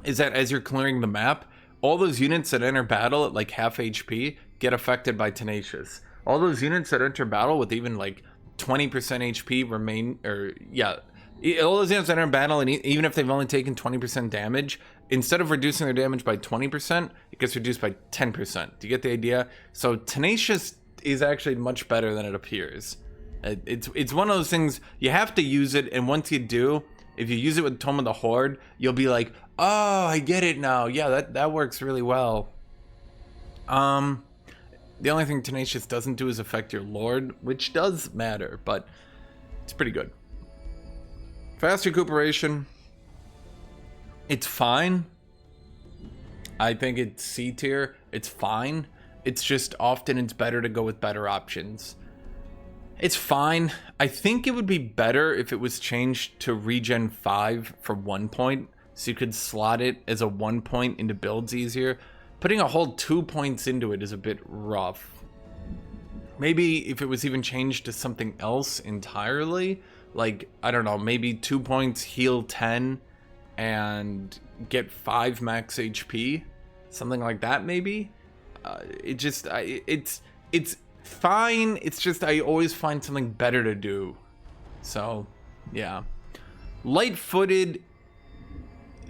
is that as you're clearing the map, all those units that enter battle at like half HP get affected by Tenacious. All those units that enter battle with even like 20% HP remain, or yeah, all those units that enter battle, and even if they've only taken 20% damage, instead of reducing their damage by 20%, it gets reduced by 10%. Do you get the idea? So Tenacious is actually much better than it appears. It's one of those things, you have to use it, and once you do, if you use it with Tome of the Horde, you'll be like, oh, I get it now. Yeah, that works really well. The only thing Tenacious doesn't do is affect your Lord, which does matter, but it's pretty good. Fast recuperation, it's fine. I think it's C tier. It's fine. It's just often it's better to go with better options. It's fine. I think it would be better if it was changed to regen 5 for 1 point, so you could slot it as a 1 point into builds easier. Putting a whole 2 points into it is a bit rough. Maybe if it was even changed to something else entirely, like, I don't know, maybe 2 points, heal 10, and get 5 max HP, something like that maybe. It's fine, it's just I always find something better to do. So yeah, light-footed,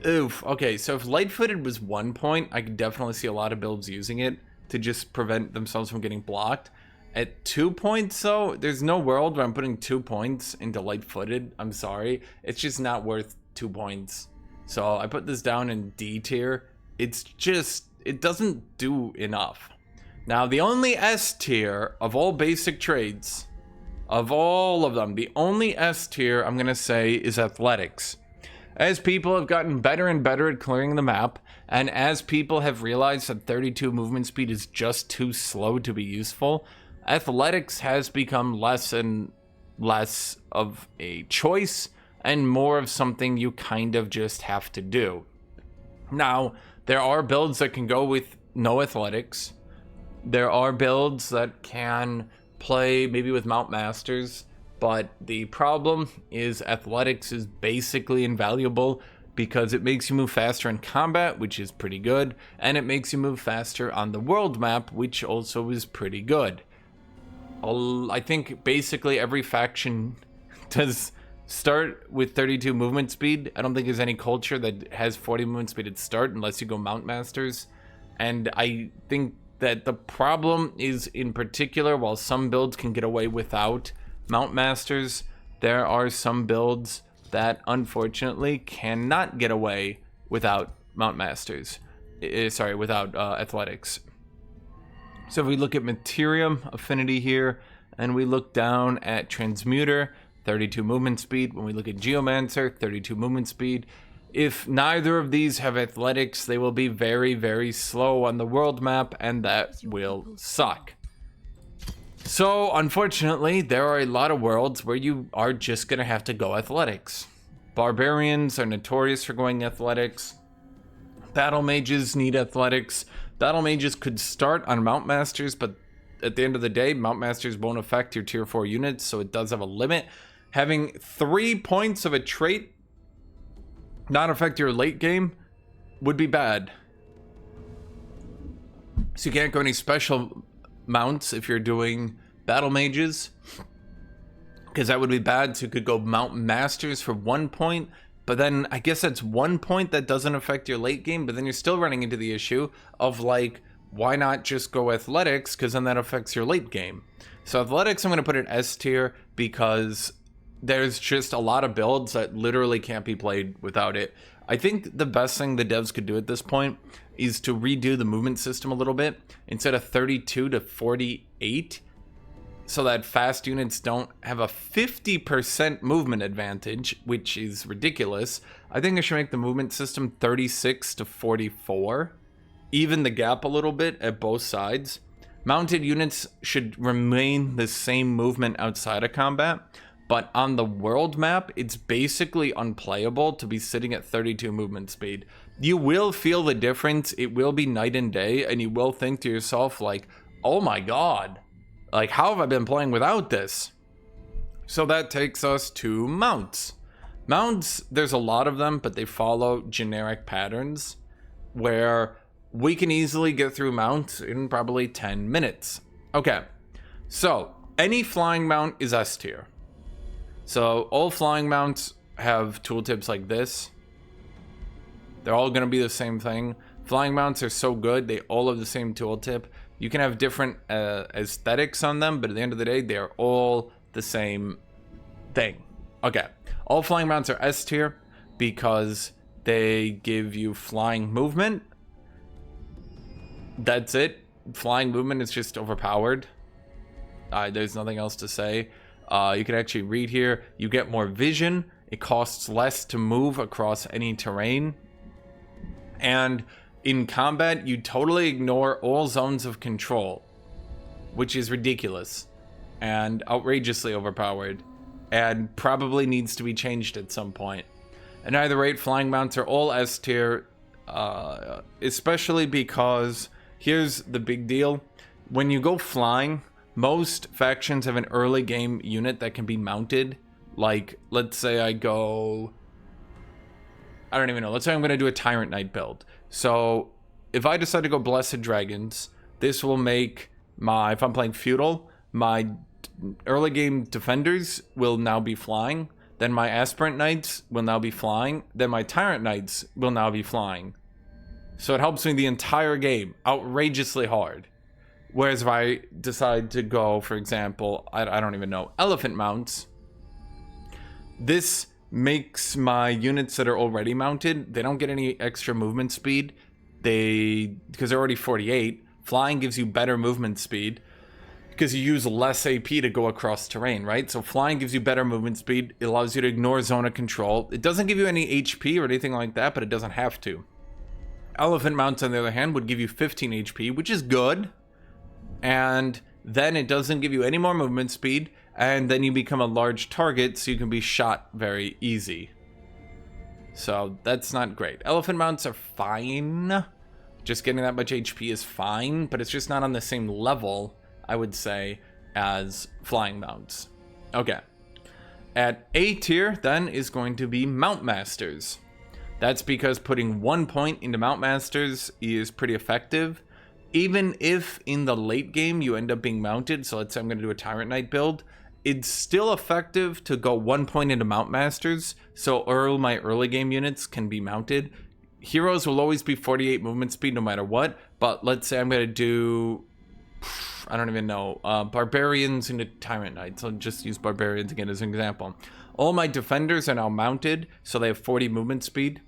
oof. Okay, so if light-footed was 1 point, I could definitely see a lot of builds using it to just prevent themselves from getting blocked. At 2 points though, there's no world where I'm putting 2 points into light-footed. I'm sorry, it's just not worth 2 points. So I put this down in D tier. It's just, it doesn't do enough. Now, the only S tier of all basic trades, of all of them, the only S tier I'm going to say is athletics. As people have gotten better and better at clearing the map, and as people have realized that 32 movement speed is just too slow to be useful, athletics has become less and less of a choice and more of something you kind of just have to do. Now, there are builds that can go with no athletics. There are builds that can play maybe with Mount Masters, but the problem is athletics is basically invaluable because it makes you move faster in combat, which is pretty good, and it makes you move faster on the world map, which also is pretty good. I think basically every faction does start with 32 movement speed. I don't think there's any culture that has 40 movement speed at start unless you go Mount Masters. And I think that the problem is, in particular, while some builds can get away without Mount Masters, there are some builds that unfortunately cannot get away without Mount Masters. Without athletics. So if we look at Materium Affinity here, and we look down at Transmuter, 32 movement speed. When we look at Geomancer, 32 movement speed. If neither of these have athletics, they will be very, very slow on the world map, and that will suck. So, unfortunately, there are a lot of worlds where you are just going to have to go athletics. Barbarians are notorious for going athletics. Battle mages need athletics. Battle mages could start on Mount Masters, but at the end of the day, Mount Masters won't affect your tier 4 units, so it does have a limit. Having 3 points of a trait not affect your late game would be bad. So you can't go any special mounts if you're doing battle mages, because that would be bad. So you could go Mount Masters for 1 point, but then I guess that's 1 point that doesn't affect your late game, but then you're still running into the issue of like, why not just go athletics, because then that affects your late game. So athletics I'm going to put in S tier because there's just a lot of builds that literally can't be played without it. I think the best thing the devs could do at this point is to redo the movement system a little bit. Instead of 32 to 48, so that fast units don't have a 50% movement advantage, which is ridiculous. I think I should make the movement system 36 to 44. Even the gap a little bit at both sides. Mounted units should remain the same movement outside of combat, but on the world map, it's basically unplayable to be sitting at 32 movement speed. You will feel the difference. It will be night and day, and you will think to yourself like, oh my god, like how have I been playing without this? So that takes us to mounts. Mounts, there's a lot of them, but they follow generic patterns where we can easily get through mounts in probably 10 minutes. Okay, so any flying mount is S tier. So all flying mounts have tooltips like this. They're all going to be the same thing. Flying mounts are so good, they all have the same tooltip. You can have different aesthetics on them, but at the end of the day, they're all the same thing. Okay, all flying mounts are S tier because they give you flying movement. That's it. Flying movement is just overpowered. There's nothing else to say. You can actually read here. You get more vision. It costs less to move across any terrain. And in combat, you totally ignore all zones of control, which is ridiculous and outrageously overpowered and probably needs to be changed at some point. At either rate, flying mounts are all S tier, especially because here's the big deal. When you go flying, most factions have an early game unit that can be mounted. Like, let's say I don't even know. Let's say I'm going to do a Tyrant Knight build. So if I decide to go Blessed Dragons, this will make if I'm playing Feudal, my early game Defenders will now be flying. Then my Aspirant Knights will now be flying. Then my Tyrant Knights will now be flying. So it helps me the entire game outrageously hard. Whereas if I decide to go, for example, I don't even know, Elephant Mounts, this makes my units that are already mounted, they don't get any extra movement speed. Because they're already 48, flying gives you better movement speed because you use less AP to go across terrain, right? So flying gives you better movement speed. It allows you to ignore zone of control. It doesn't give you any HP or anything like that, but it doesn't have to. Elephant Mounts, on the other hand, would give you 15 HP, which is good. And then it doesn't give you any more movement speed, and then you become a large target, so you can be shot very easy. So that's not great. Elephant Mounts are fine. Just getting that much HP is fine, but it's just not on the same level, I would say, as flying mounts. Okay. At A tier, then, is going to be Mount Masters. That's because putting 1 point into Mount Masters is pretty effective. Even if in the late game you end up being mounted, so let's say I'm going to do a Tyrant Knight build, it's still effective to go 1 point into Mount Masters, so my early game units can be mounted. Heroes will always be 48 movement speed no matter what, but let's say I'm going to do, I don't even know, Barbarians into Tyrant Knights. I'll just use Barbarians again as an example. All my Defenders are now mounted, so they have 40 movement speed.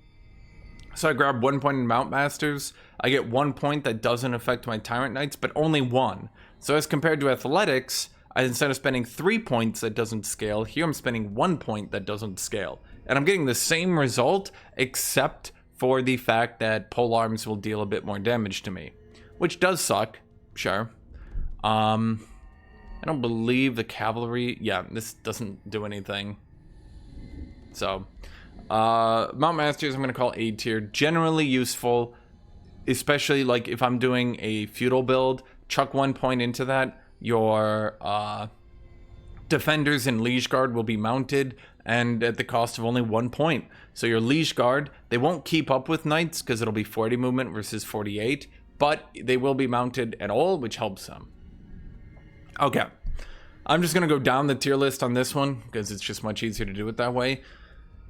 So I grab 1 point in Mount Masters. I get 1 point that doesn't affect my Tyrant Knights, but only 1. So as compared to Athletics, instead of spending 3 points that doesn't scale, here I'm spending 1 point that doesn't scale. And I'm getting the same result, except for the fact that polearms will deal a bit more damage to me. Which does suck, sure. I don't believe the cavalry, yeah, this doesn't do anything. So, Mount Masters I'm going to call A tier. Generally useful, especially like if I'm doing a feudal build, chuck 1 point into that. Your Defenders and Liege Guard will be mounted, and at the cost of only 1 point. So your Liege Guard, they won't keep up with Knights because it'll be 40 movement versus 48, but they will be mounted at all, which helps them. Okay, I'm just going to go down the tier list on this one because it's just much easier to do it that way.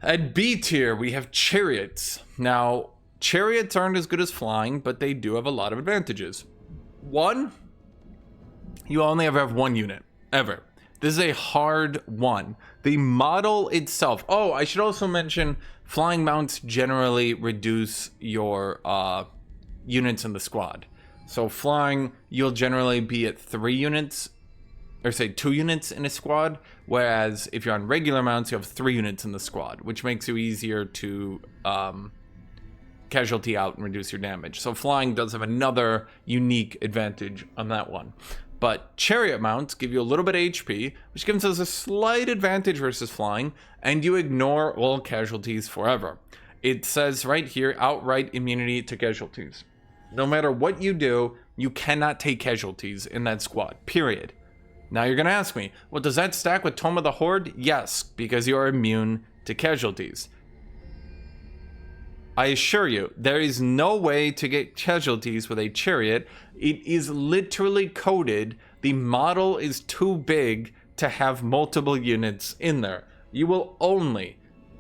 At B tier, we have Chariots. Now, Chariots aren't as good as flying, but they do have a lot of advantages. One, you only ever have one unit, ever. This is a hard one. The model itself. Oh, I should also mention flying mounts generally reduce your units in the squad. So flying, you'll generally be at 3 units, or say 2 units in a squad, whereas if you're on regular mounts, you have 3 units in the squad, which makes you easier to casualty out and reduce your damage. So flying does have another unique advantage on that one. But chariot mounts give you a little bit of HP, which gives us a slight advantage versus flying, and you ignore all casualties forever. It says right here, outright immunity to casualties. No matter what you do, you cannot take casualties in that squad, period. Now you're going to ask me, well, does that stack with Tome of the Horde? Yes, because you are immune to casualties. I assure you, there is no way to get casualties with a chariot. It is literally coded. The model is too big to have multiple units in there. You will only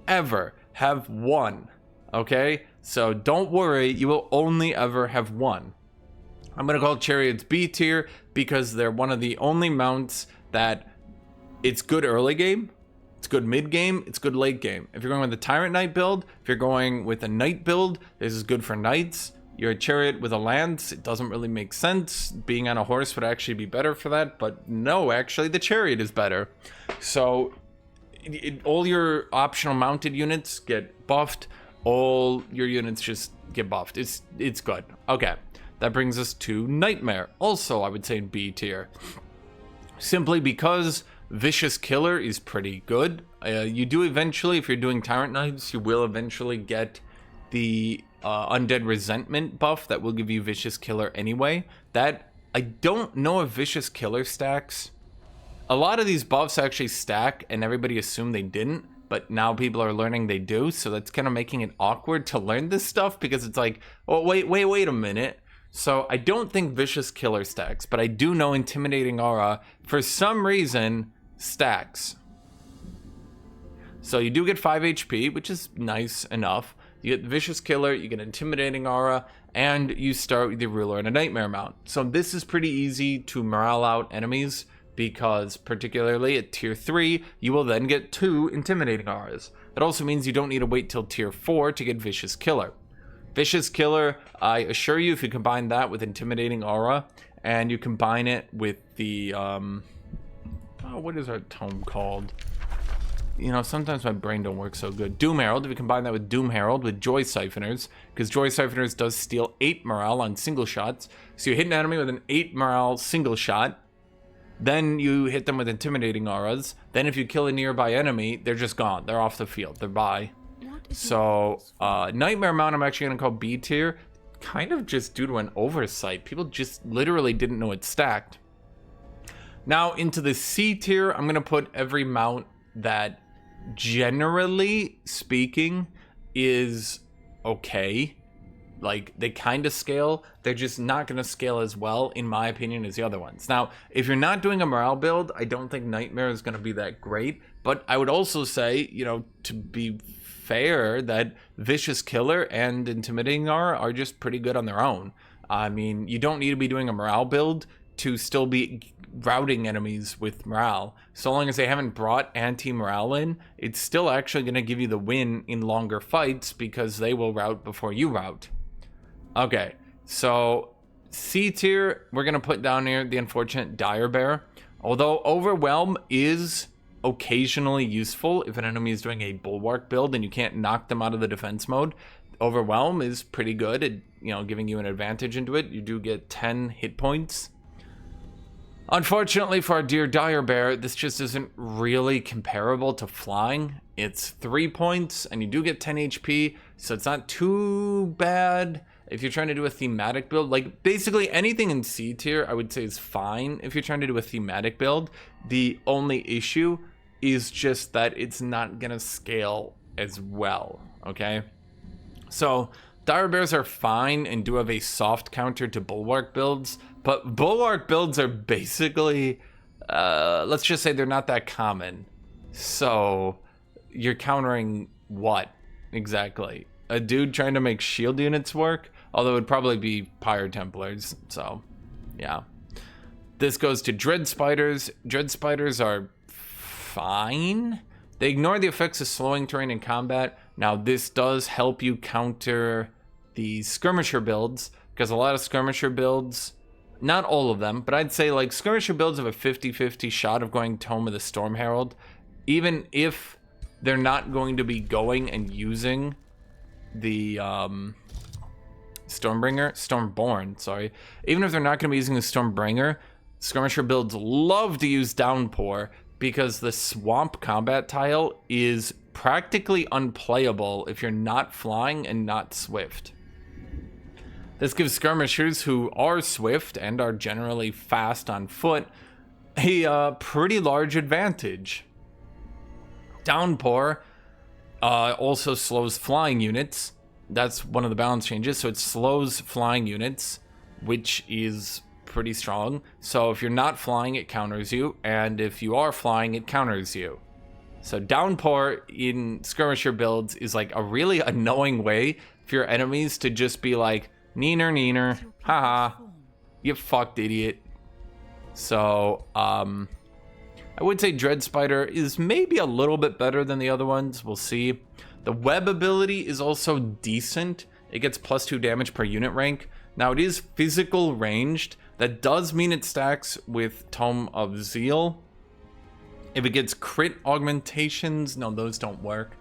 ever have one, okay? So don't worry, you will only ever have one. I'm gonna call chariots B tier because they're one of the only mounts that it's good early game, it's good mid game, it's good late game. If you're going with a Tyrant Knight build, if you're going with a Knight build, this is good for Knights. You're a chariot with a lance, it doesn't really make sense. Being on a horse would actually be better for that, but no, actually the chariot is better. So all your optional mounted units get buffed, all your units just get buffed. It's good. Okay, that brings us to Nightmare. Also, I would say in B tier. Simply because Vicious Killer is pretty good. You do eventually, if you're doing Tyrant Knights, you will eventually get the Undead Resentment buff that will give you Vicious Killer anyway. That, I don't know if Vicious Killer stacks. A lot of these buffs actually stack, and everybody assumed they didn't, but now people are learning they do, so that's kind of making it awkward to learn this stuff, because it's like, oh, wait a minute. So I don't think Vicious Killer stacks, but I do know Intimidating Aura, for some reason, stacks. So you do get 5 HP, which is nice enough. You get Vicious Killer, you get Intimidating Aura, and you start with the Ruler and a Nightmare mount. So this is pretty easy to morale out enemies, because particularly at tier 3, you will then get 2 Intimidating Auras. That also means you don't need to wait till tier 4 to get Vicious Killer. Vicious Killer, I assure you, if you combine that with Intimidating Aura, and you combine it with the, what is our tome called? You know, sometimes my brain don't work so good. Doom Herald, if you combine that with Doom Herald, with Joy Siphoners, because Joy Siphoners does steal 8 morale on single shots, so you hit an enemy with an 8 morale single shot, then you hit them with Intimidating Auras, then if you kill a nearby enemy, they're just gone, they're off the field, they're bye. So, Nightmare mount I'm actually going to call B tier, kind of just due to an oversight. People just literally didn't know it stacked. Now, into the C tier, I'm going to put every mount that, generally speaking, is okay. Like, they kind of scale. They're just not going to scale as well, in my opinion, as the other ones. Now, if you're not doing a morale build, I don't think Nightmare is going to be that great. But I would also say, you know, to be fair, that Vicious Killer and Intimidating Aura are just pretty good on their own. I mean, you don't need to be doing a morale build to still be routing enemies with morale. So long as they haven't brought anti-morale in, it's still actually going to give you the win in longer fights, because they will route before you route. Okay, so C tier, we're going to put down here the unfortunate Dire Bear. Although Overwhelm is occasionally useful if an enemy is doing a Bulwark build and you can't knock them out of the defense mode, Overwhelm is pretty good at, you know, giving you an advantage into it. You do get 10 hit points. Unfortunately for our dear Dire Bear, this just isn't really comparable to flying. It's 3 points and you do get 10 HP, so it's not too bad if you're trying to do a thematic build. Like, basically anything in C tier I would say is fine if you're trying to do a thematic build. The only issue is just that it's not gonna scale as well, okay? So Dire Bears are fine and do have a soft counter to Bulwark builds, but Bulwark builds are basically, let's just say they're not that common. So you're countering what exactly? A dude trying to make shield units work? Although it would probably be Pyre Templars, so yeah. This goes to Dread Spiders. Dread Spiders are fine. They ignore the effects of slowing terrain in combat. Now this does help you counter the skirmisher builds, because a lot of skirmisher builds, not all of them, but I'd say like skirmisher builds have a 50-50 shot of going Tome of the Storm Herald, even if they're not going to be going and using the Stormborn, sorry. Even if they're not going to be using the Stormbringer, skirmisher builds love to use Downpour, because the swamp combat tile is practically unplayable if you're not flying and not swift. This gives skirmishers who are swift and are generally fast on foot a pretty large advantage. Downpour Also slows flying units. That's one of the balance changes. So it slows flying units, which is pretty strong. So if you're not flying, it counters you. And if you are flying, it counters you. So downpour in skirmisher builds is like a really annoying way for your enemies to just be like, neener, neener, haha, you fucked idiot. So, I would say Dread Spider is maybe a little bit better than the other ones. We'll see. The web ability is also decent. It gets +2 damage per unit rank. Now it is physical ranged. That does mean it stacks with Tome of Zeal. If it gets crit augmentations, no, those don't work.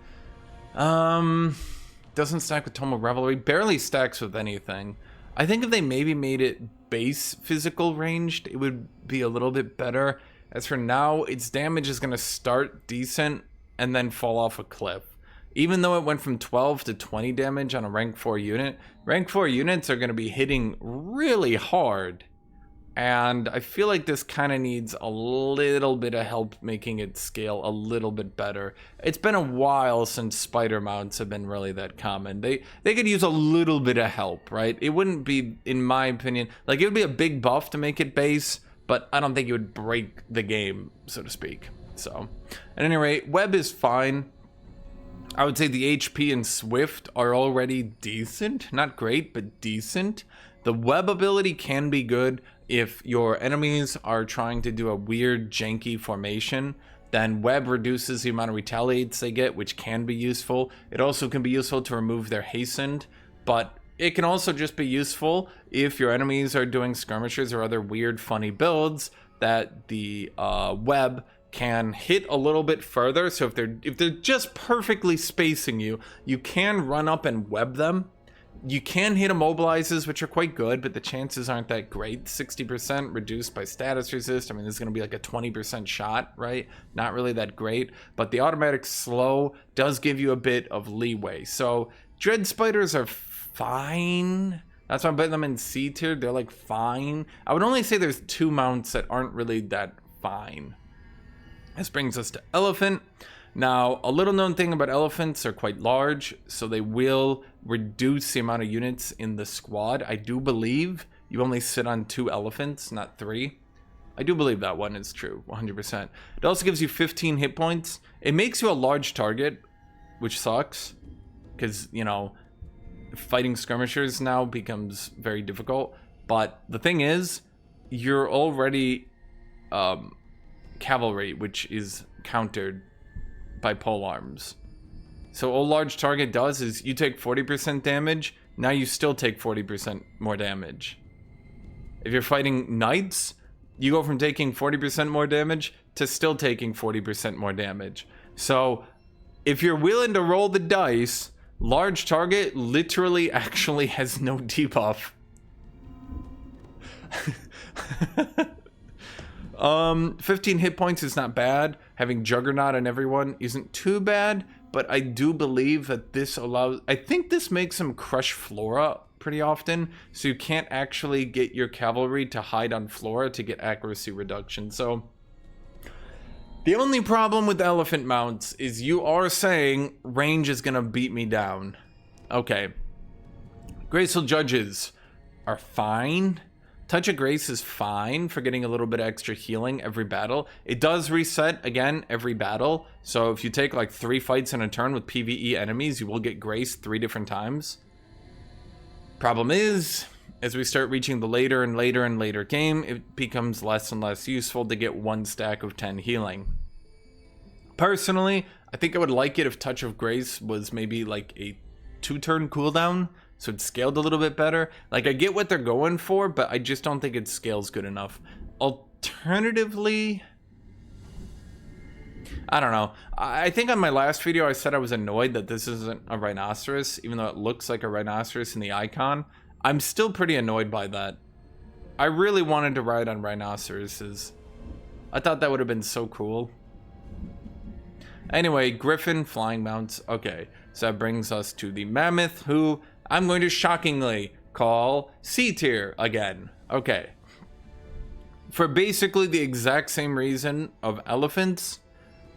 Doesn't stack with Tome of Revelry. Barely stacks with anything. I think if they maybe made it base physical ranged, it would be a little bit better. As for now, its damage is going to start decent and then fall off a cliff. Even though it went from 12 to 20 damage on a rank 4 unit, rank 4 units are going to be hitting really hard. And I feel like this kind of needs a little bit of help making it scale a little bit better. It's been a while since spider mounts have been really that common. They could use a little bit of help, right? It wouldn't be, in my opinion, like it would be a big buff to make it base, but I don't think it would break the game, so to speak. So, at any rate, web is fine. I would say the HP and Swift are already decent. Not great, but decent. The web ability can be good if your enemies are trying to do a weird, janky formation. Then web reduces the amount of retaliates they get, which can be useful. It also can be useful to remove their hastened, but it can also just be useful if your enemies are doing skirmishers or other weird, funny builds that the web can hit a little bit further. So if they're just perfectly spacing you, you can run up and web them. You can hit immobilizes, which are quite good, but the chances aren't that great. 60% reduced by status resist. I mean, this is going to be like a 20% shot, right? Not really that great, but the automatic slow does give you a bit of leeway. So Dread Spiders are fine. That's why I'm putting them in C tier. They're like fine. I would only say there's 2 mounts that aren't really that fine. This brings us to Elephant. Now, a little known thing about elephants, they're quite large, so they will reduce the amount of units in the squad. I do believe you only sit on 2 elephants, not 3. I do believe that one is true, 100%. It also gives you 15 hit points. It makes you a large target, which sucks, because, you know, fighting skirmishers now becomes very difficult. But the thing is, you're already cavalry, which is countered by pole arms. So all large target does is you take 40% damage, now you still take 40% more damage. If you're fighting knights, you go from taking 40% more damage to still taking 40% more damage. So if you're willing to roll the dice, large target literally actually has no debuff. 15 hit points is not bad. Having Juggernaut on everyone isn't too bad, but I do believe that this allows... I think this makes them crush Flora pretty often, so you can't actually get your cavalry to hide on Flora to get accuracy reduction. So the only problem with elephant mounts is you are saying range is gonna beat me down. Okay. Graceful Judges are fine. Touch of Grace is fine for getting a little bit of extra healing every battle. It does reset, again, every battle. So if you take like 3 fights in a turn with PvE enemies, you will get Grace 3 different times. Problem is, as we start reaching the later and later and later game, it becomes less and less useful to get 1 stack of 10 healing. Personally, I think I would like it if Touch of Grace was maybe like a 2-turn cooldown. So it scaled a little bit better. Like, I get what they're going for, but I just don't think it scales good enough. Alternatively, I don't know. I think on my last video I said I was annoyed that this isn't a rhinoceros, even though it looks like a rhinoceros in the icon. I'm still pretty annoyed by that. I really wanted to ride on rhinoceroses. I thought that would have been so cool. Anyway, Griffin, flying mounts. Okay, so that brings us to the Mammoth, who I'm going to shockingly call C tier again. Okay. For basically the exact same reason of elephants,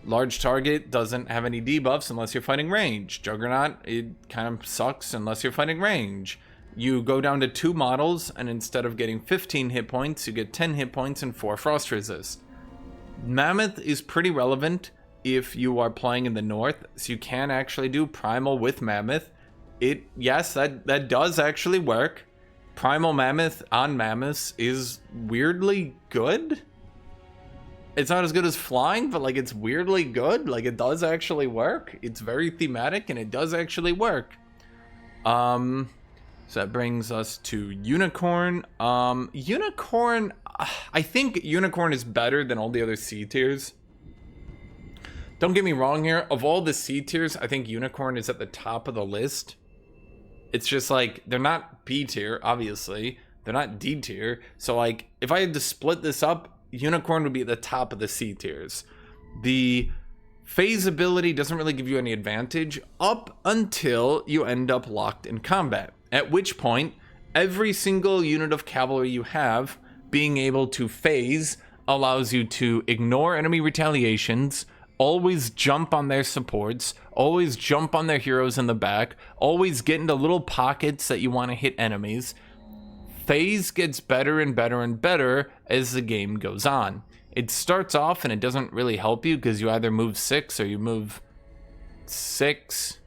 Large target doesn't have any debuffs unless you're fighting range. Juggernaut, it kind of sucks unless you're fighting range. You go down to 2 models, and instead of getting 15 hit points, you get 10 hit points and 4 frost resist. Mammoth is pretty relevant if you are playing in the north, so you can actually do Primal with Mammoth. Yes, that does actually work. Primal Mammoth on Mammoths is weirdly good. It's not as good as flying, but like it's weirdly good. Like it does actually work. It's very thematic and it does actually work. So that brings us to Unicorn. Unicorn, I think Unicorn is better than all the other C tiers. Don't get me wrong here. Of all the C tiers, I think Unicorn is at the top of the list. It's just like, they're not B tier, obviously. They're not D tier. So like, if I had to split this up, Unicorn would be at the top of the C tiers. The phase ability doesn't really give you any advantage up until you end up locked in combat. At which point, every single unit of cavalry you have being able to phase allows you to ignore enemy retaliations, always jump on their supports, always jump on their heroes in the back, always get into little pockets that you want to hit enemies. Phase gets better and better and better as the game goes on. It starts off and it doesn't really help you because you either move 6 or you move 6.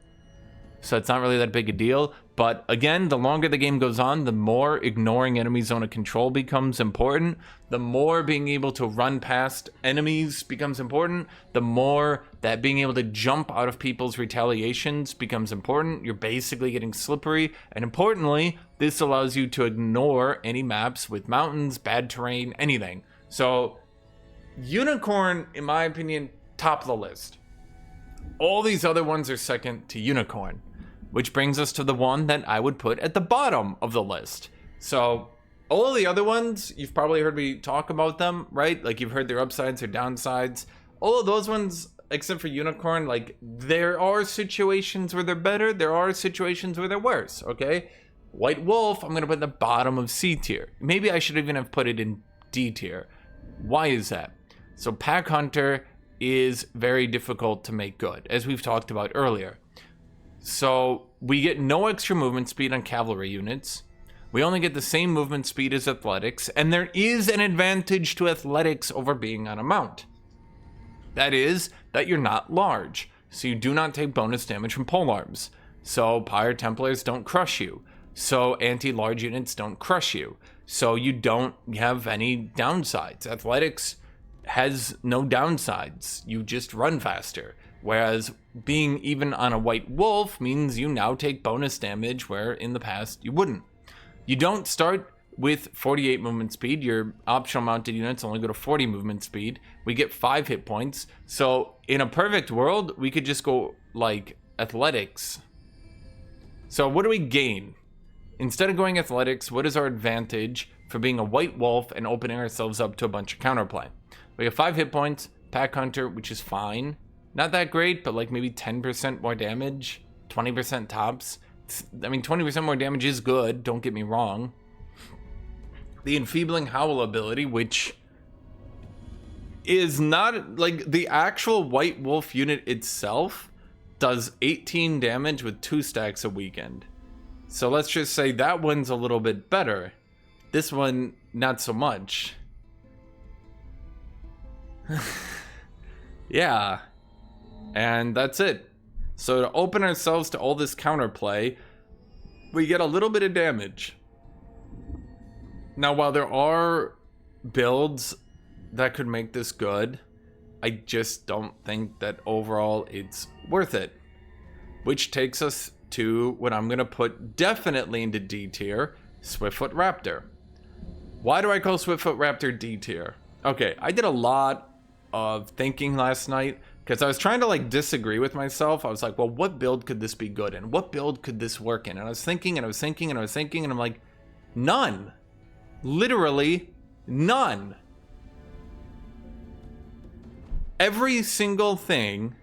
So it's not really that big a deal. But again, the longer the game goes on, the more ignoring enemy zone of control becomes important. The more being able to run past enemies becomes important. The more that being able to jump out of people's retaliations becomes important. You're basically getting slippery. And importantly, this allows you to ignore any maps with mountains, bad terrain, anything. So Unicorn, in my opinion, top of the list. All these other ones are second to Unicorn, which brings us to the one that I would put at the bottom of the list. So all of the other ones, you've probably heard me talk about them, right? Like you've heard their upsides or downsides. All of those ones, except for Unicorn, like there are situations where they're better. There are situations where they're worse, okay? White Wolf, I'm going to put at the bottom of C tier. Maybe I should even have put it in D tier. Why is that? So Pack Hunter is very difficult to make good, as we've talked about earlier. So we get no extra movement speed on cavalry units. We only get the same movement speed as athletics, and there is an advantage to athletics over being on a mount. That is that you're not large, so you do not take bonus damage from polearms. So Pyre Templars don't crush you. So anti-large units don't crush you. So you don't have any downsides. Athletics has no downsides. You just run faster. Whereas being even on a White Wolf means you now take bonus damage where in the past you wouldn't. You don't start with 48 movement speed. Your optional mounted units only go to 40 movement speed. We get 5 hit points. So in a perfect world, we could just go like athletics. So what do we gain? Instead of going athletics, what is our advantage for being a White Wolf and opening ourselves up to a bunch of counterplay? We have 5 hit points, Pack Hunter, which is fine. Not that great, but like maybe 10% more damage, 20% tops. I mean, 20% more damage is good, don't get me wrong. The Enfeebling Howl ability, which is not, like, the actual White Wolf unit itself does 18 damage with 2 stacks a weekend. So let's just say that one's a little bit better. This one, not so much. Yeah. And that's it. So to open ourselves to all this counterplay, we get a little bit of damage. Now, while there are builds that could make this good, I just don't think that overall it's worth it. Which takes us to what I'm going to put definitely into D tier, Swiftfoot Raptor. Why do I call Swiftfoot Raptor D tier? Okay, I did a lot of thinking last night because I was trying to like disagree with myself. I was like, well, what build could this be good in? What build could this work in? And I was thinking and I was thinking and I was thinking and I'm like, none. Literally none. Every single thing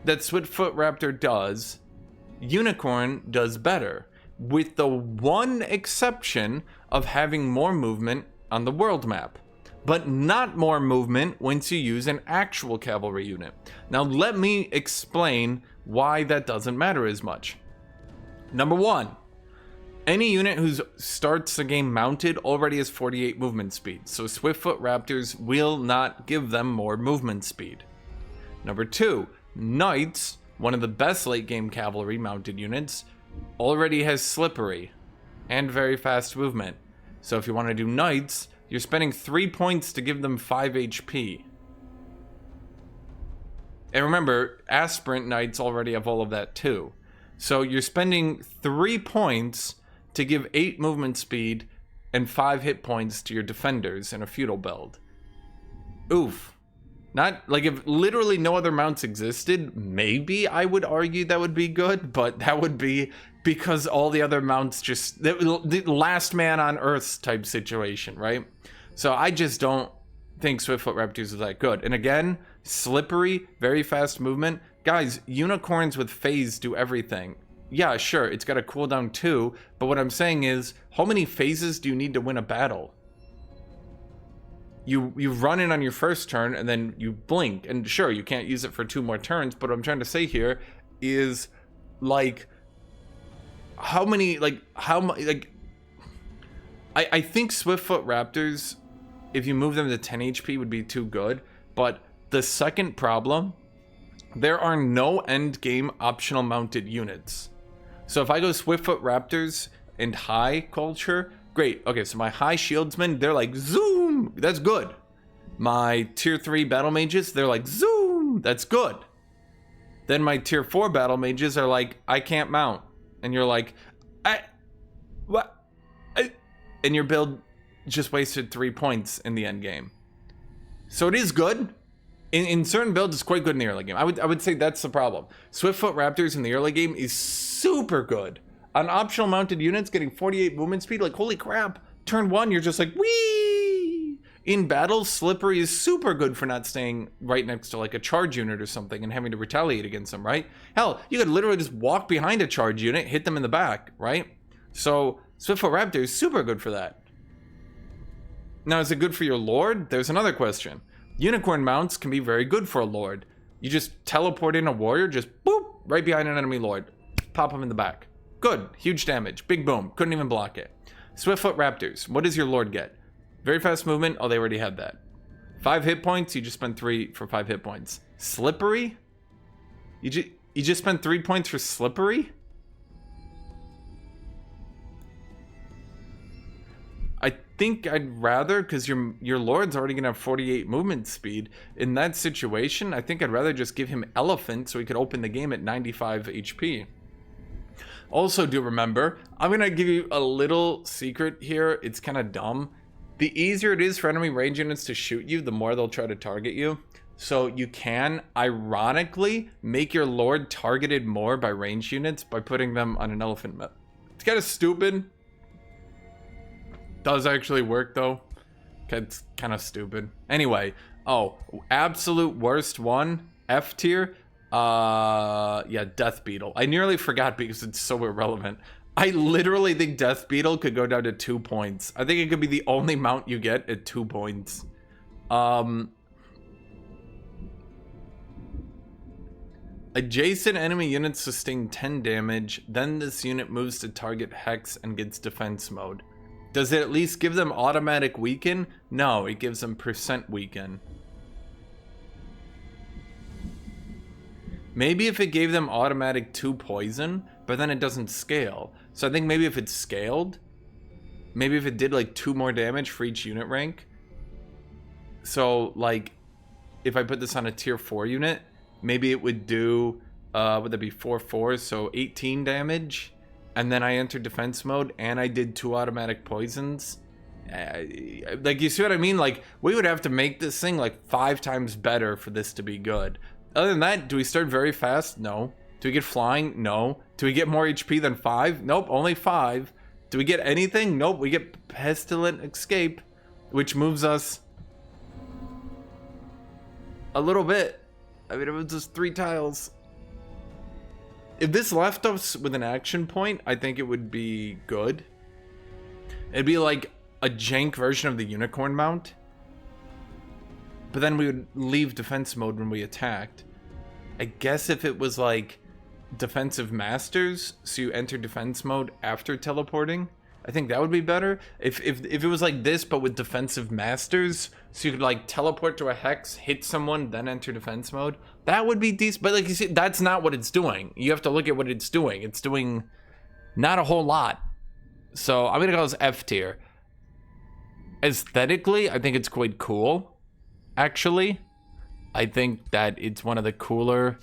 that Swiftfoot Raptor does, Unicorn does better, with the one exception of having more movement on the world map. but not more movement once you use an actual cavalry unit. Now let me explain why that doesn't matter as much. Number one, any unit who starts the game mounted already has 48 movement speed, so Swiftfoot Raptors will not give them more movement speed. Number two, Knights, one of the best late game cavalry mounted units, already has Slippery and very fast movement. So if you want to do Knights, you're spending 3 points to give them 5 HP. And remember, Aspirant Knights already have all of that too. So you're spending 3 points to give 8 movement speed and 5 hit points to your defenders in a feudal build. Oof. Not like if literally no other mounts existed, maybe I would argue that would be good, but that would be because all the other mounts just the last man on earth type situation, right? So I just don't think Swiftfoot Raptors is that good. And again, Slippery, very fast movement. Guys, unicorns with phase do everything. Yeah, sure, it's got a cooldown too, but what I'm saying is, how many phases do you need to win a battle? You run in on your first turn and then you blink, and sure, you can't use it for 2 more turns, but what I'm trying to say here is, like, how many, like, I think Swiftfoot Raptors, if you move them to 10 HP would be too good, but the second problem, there are no end game optional mounted units. So if I go Swiftfoot Raptors and high culture, great. Okay, so my high shieldsmen, they're like zoom, that's good. My tier 3 battle mages, they're like zoom, that's good. Then my tier 4 battle mages are like, I can't mount. And you're like, and your build just wasted 3 points in the end game. So it is good. In certain builds, it's quite good in the early game. I would say that's the problem. Swiftfoot Raptors in the early game is super good. On optional mounted units, getting 48 movement speed, like holy crap. Turn 1, you're just like, whee! In battle, Slippery is super good for not staying right next to like a charge unit or something and having to retaliate against them, right? Hell, you could literally just walk behind a charge unit, hit them in the back, right? So Swiftfoot Raptor is super good for that. Now, is it good for your Lord? There's another question. Unicorn mounts can be very good for a Lord. You just teleport in a warrior, just boop, right behind an enemy Lord. Pop him in the back. Good, huge damage, big boom, couldn't even block it. Swiftfoot Raptors, what does your Lord get? Very fast movement, oh, they already had that. 5 hit points, you just spend 3 for 5 hit points. Slippery? You just spent 3 points for Slippery? I think I'd rather, because your Lord's already gonna have 48 movement speed. In that situation, I think I'd rather just give him Elephant so he could open the game at 95 HP. Also, do remember, I'm gonna give you a little secret here. It's kind of dumb. The easier it is for enemy range units to shoot you, the more they'll try to target you. So you can, ironically, make your Lord targeted more by range units by putting them on an elephant map. It's kind of stupid. Does actually work though. It's kind of stupid. Anyway, oh, absolute worst one, F tier. Yeah, Death Beetle. I nearly forgot because it's so irrelevant. I literally think Death Beetle could go down to 2 points. I think it could be the only mount you get at 2 points. Adjacent enemy units sustain 10 damage, then this unit moves to target Hex and gets defense mode. Does it at least give them automatic weaken? No, it gives them percent weaken. Maybe if it gave them automatic 2 poison, but then it doesn't scale. So I think maybe if it scaled, maybe if it did like 2 more damage for each unit rank. So like, if I put this on a tier 4 unit, maybe it would do, would that be 4/4, so 18 damage. And then I entered defense mode and I did 2 automatic poisons. Like, you see what I mean? Like, we would have to make this thing like 5 times better for this to be good. Other than that, do we start very fast? No. Do we get flying? No. Do we get more HP than 5? Nope, only 5. Do we get anything? Nope, we get Pestilent Escape, which moves us a little bit. I mean, it was just 3 tiles. If this left us with an action point, I think it would be good. It'd be like a jank version of the unicorn mount. but then we would leave defense mode when we attacked. I guess if it was like defensive masters, so you enter defense mode after teleporting, I think that would be better. If it was like this, but with defensive masters, so you could like teleport to a hex, hit someone, then enter defense mode, that would be decent. But like you see, that's not what it's doing. You have to look at what it's doing. It's doing not a whole lot. So I'm gonna go as F tier. Aesthetically, I think it's quite cool, actually. I think that it's one of the cooler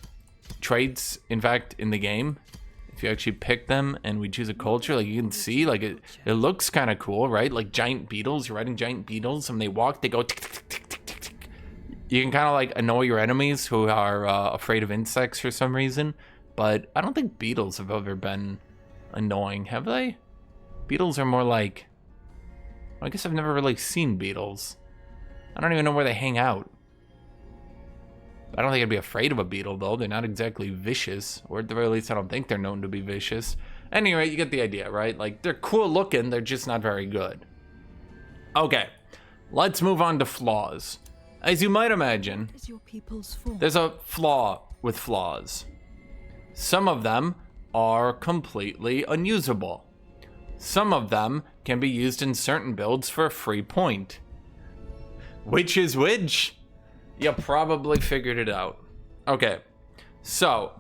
traits, in fact, in the game. If you actually pick them and we choose a culture, like you can see, like it looks kind of cool, right? Like giant beetles, you're riding giant beetles, and they walk, they go tick, tick, tick, tick, tick, tick. You can kind of like annoy your enemies who are afraid of insects for some reason, but I don't think beetles have ever been annoying, have they? Beetles are more like, I guess I've never really seen beetles. I don't even know where they hang out. I don't think I'd be afraid of a beetle, though. They're not exactly vicious, or at the very least, I don't think they're known to be vicious. Anyway, you get the idea, right? Like, they're cool looking, they're just not very good. Okay, let's move on to flaws. As you might imagine, there's a flaw with flaws. Some of them are completely unusable. Some of them can be used in certain builds for a free point. Which is which? You probably figured it out. Okay, so,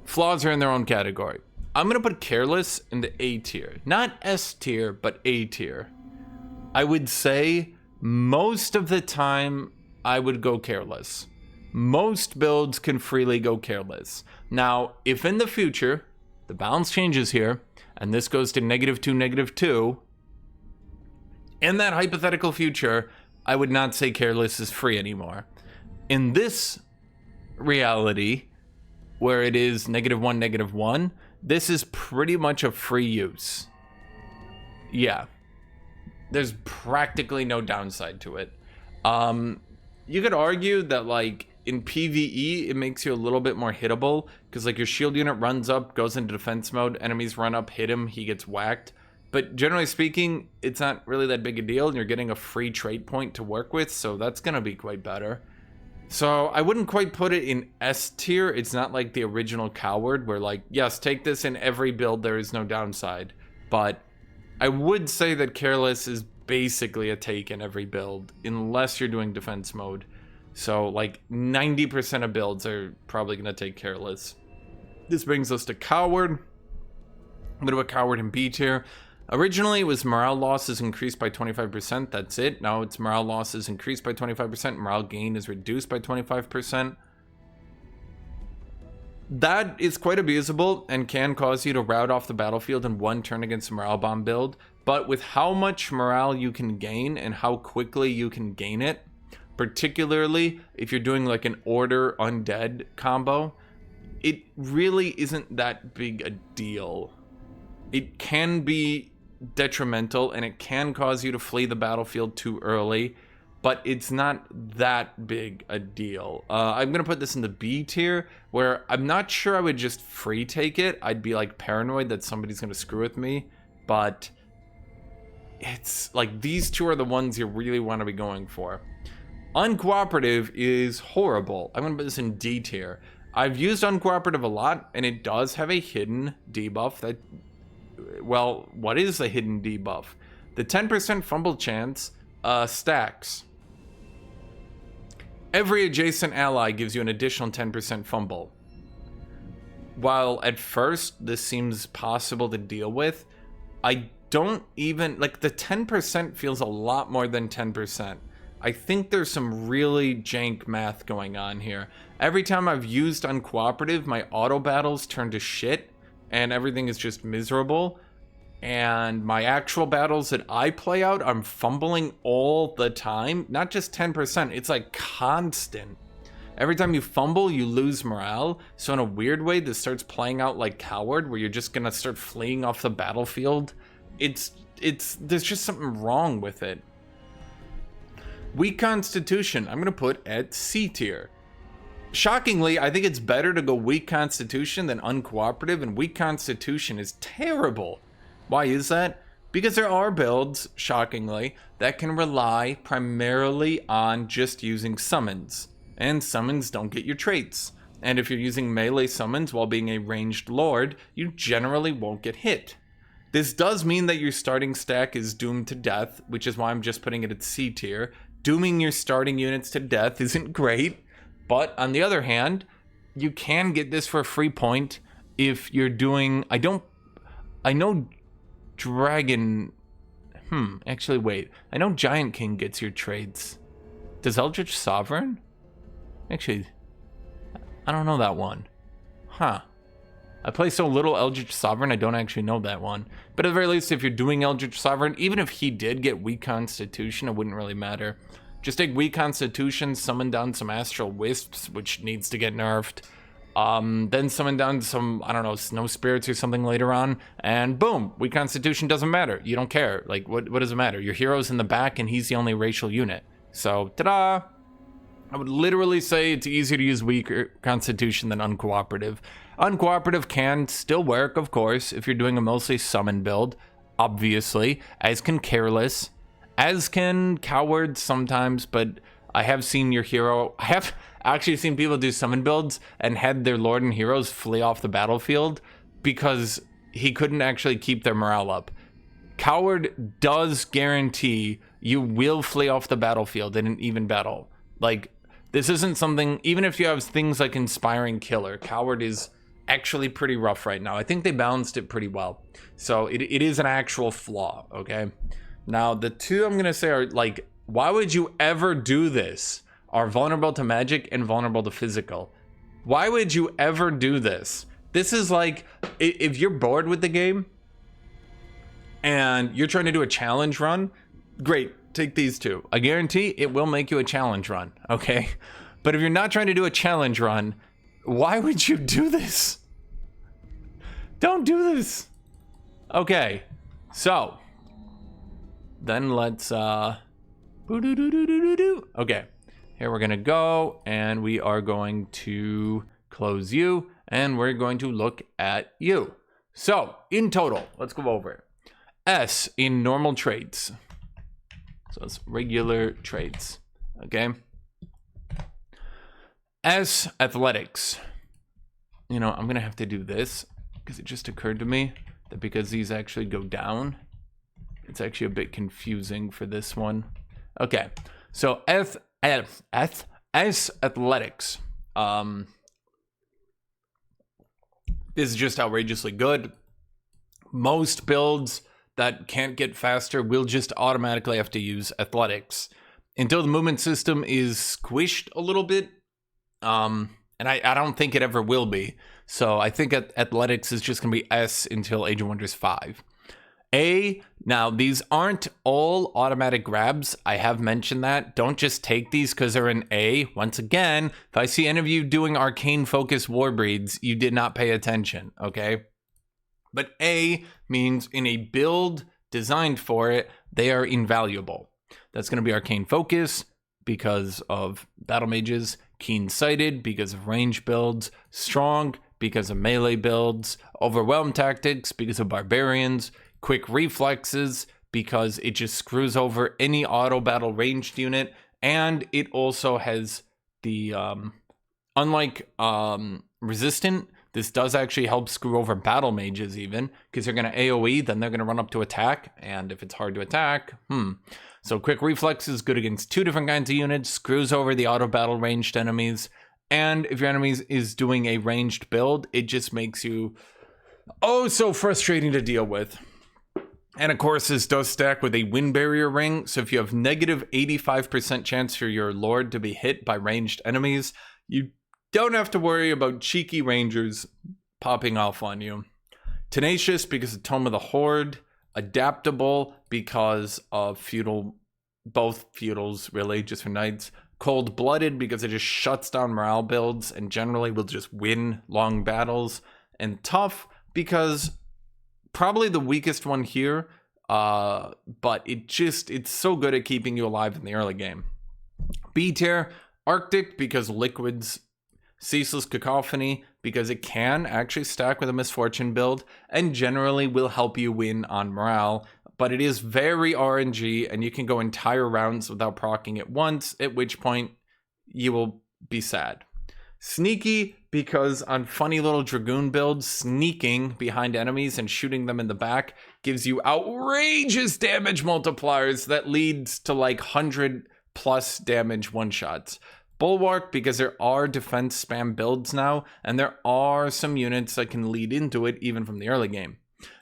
flaws are in their own category. I'm gonna put careless in the A tier. Not S tier, but A tier. I would say most of the time I would go careless. Most builds can freely go careless. Now, if in the future, the balance changes here, and this goes to -2, -2, in that hypothetical future, I would not say careless is free anymore. In this reality, where it is -1, -1, this is pretty much a free use. Yeah. There's practically no downside to it. You could argue that, like, in PvE, it makes you a little bit more hittable, because, like, your shield unit runs up, goes into defense mode, enemies run up, hit him, he gets whacked. But generally speaking, it's not really that big a deal, and you're getting a free trait point to work with, so that's gonna be quite better. So I wouldn't quite put it in S tier. It's not like the original Coward, where like, yes, take this in every build, there is no downside. But I would say that Careless is basically a take in every build, unless you're doing defense mode. So like 90% of builds are probably gonna take Careless. This brings us to Coward. I'm gonna put Coward in B tier. Originally, it was morale losses increased by 25%. That's it. Now it's morale losses increased by 25%. Morale gain is reduced by 25%. That is quite abusable and can cause you to rout off the battlefield in one turn against a morale bomb build. But with how much morale you can gain and how quickly you can gain it, particularly if you're doing like an Order Undead combo, it really isn't that big a deal. It can be detrimental and it can cause you to flee the battlefield too early, but it's not that big a deal. I'm gonna put this in the B tier, where I'm not sure I would just free take it. I'd be like paranoid that somebody's gonna screw with me, but it's like these two are the ones you really want to be going for. Uncooperative is horrible. I'm gonna put this in D tier. I've used uncooperative a lot, and it does have a hidden debuff that, well, what is a hidden debuff? The 10% fumble chance stacks. Every adjacent ally gives you an additional 10% fumble. While at first this seems possible to deal with, I don't even, like, the 10% feels a lot more than 10%. I think there's some really jank math going on here. Every time I've used uncooperative, my auto battles turn to shit and everything is just miserable. And my actual battles that I play out, I'm fumbling all the time. Not just 10%, it's like constant. Every time you fumble, you lose morale. So in a weird way, this starts playing out like Coward, where you're just gonna start fleeing off the battlefield. There's just something wrong with it. Weak Constitution, I'm gonna put at C tier. Shockingly, I think it's better to go Weak Constitution than Uncooperative, and Weak Constitution is terrible. Why is that? Because there are builds, shockingly, that can rely primarily on just using summons. And summons don't get your traits. And if you're using melee summons while being a ranged lord, you generally won't get hit. This does mean that your starting stack is doomed to death, which is why I'm just putting it at C tier. Dooming your starting units to death isn't great, but on the other hand, you can get this for a free point if you're doing... I know Dragon... actually wait. I know Giant King gets your traits. Does Eldritch Sovereign? Actually, I don't know that one. Huh. I play so little Eldritch Sovereign, I don't actually know that one. But at the very least, if you're doing Eldritch Sovereign, even if he did get weak Constitution, it wouldn't really matter. Just take weak Constitution, summon down some Astral Wisps, which needs to get nerfed. Then summon down some, I don't know, Snow Spirits or something later on, and boom, weak Constitution doesn't matter. You don't care. Like, what does it matter? Your hero's in the back, and he's the only racial unit. So, ta-da! I would literally say it's easier to use weaker Constitution than Uncooperative. Uncooperative can still work, of course, if you're doing a mostly summon build, obviously, as can Careless, as can Coward sometimes, but I have seen your hero... I have actually seen people do summon builds and had their lord and heroes flee off the battlefield because he couldn't actually keep their morale up. Coward does guarantee you will flee off the battlefield in an even battle. Like, this isn't something... Even if you have things like Inspiring Killer, Coward is actually pretty rough right now. I think they balanced it pretty well. So it is an actual flaw, okay? Now, the two I'm going to say are, like, why would you ever do this? Are vulnerable to magic and vulnerable to physical. Why would you ever do this? This is like, if you're bored with the game and you're trying to do a challenge run, great, take these two. I guarantee it will make you a challenge run, okay? But if you're not trying to do a challenge run, why would you do this? Don't do this. Okay, so then let's okay, here we're gonna go and we are going to close you and we're going to look at you. So in total, let's go over it. S in normal traits, so it's regular traits, okay? S, athletics. You know, I'm gonna have to do this because it just occurred to me that because these actually go down, it's actually a bit confusing for this one. Okay, so S athletics. This is just outrageously good. Most builds that can't get faster will just automatically have to use athletics until the movement system is squished a little bit. And I don't think it ever will be. So I think athletics is just going to be S until Age of Wonders 5. A, now these aren't all automatic grabs. I have mentioned that. Don't just take these because they're an A. Once again, if I see any of you doing arcane focus war breeds, you did not pay attention, okay? But A means in a build designed for it, they are invaluable. That's going to be arcane focus because of battle mages, keen-sighted because of range builds, strong because of melee builds, overwhelm tactics because of barbarians, quick reflexes because it just screws over any auto battle ranged unit, and it also has the unlike resistant, this does actually help screw over battle mages even, because they're going to AoE, then they're going to run up to attack, and if it's hard to attack, So quick reflex is good against two different kinds of units, screws over the auto battle ranged enemies, and if your enemy is doing a ranged build, it just makes you oh so frustrating to deal with. And of course, this does stack with a wind barrier ring, so if you have negative 85% chance for your lord to be hit by ranged enemies, you don't have to worry about cheeky rangers popping off on you. Tenacious because of Tome of the Horde. Adaptable because of feudal, both feudals really, just for knights. Cold-blooded because it just shuts down morale builds and generally will just win long battles. And tough because probably the weakest one here, but it's so good at keeping you alive in the early game. B tier, Arctic because liquids, Ceaseless Cacophony because it can actually stack with a Misfortune build and generally will help you win on morale. but it is very RNG, and you can go entire rounds without proccing it once, at which point you will be sad. Sneaky, because on funny little Dragoon builds, sneaking behind enemies and shooting them in the back gives you outrageous damage multipliers that leads to like 100 plus damage one-shots. Bulwark, because there are defense spam builds now, and there are some units that can lead into it even from the early game.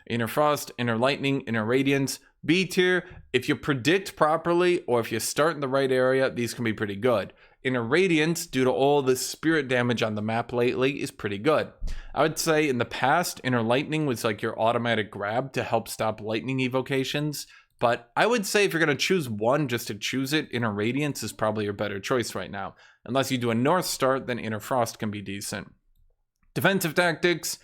Inner Frost, Inner Lightning, Inner Radiance, B tier. If you predict properly or if you start in the right area, these can be pretty good. Inner Radiance, due to all the spirit damage on the map lately, is pretty good. I would say in the past, Inner Lightning was like your automatic grab to help stop lightning evocations. But I would say if you're going to choose one just to choose it, Inner Radiance is probably your better choice right now. Unless you do a North start, then Inner Frost can be decent. Defensive Tactics,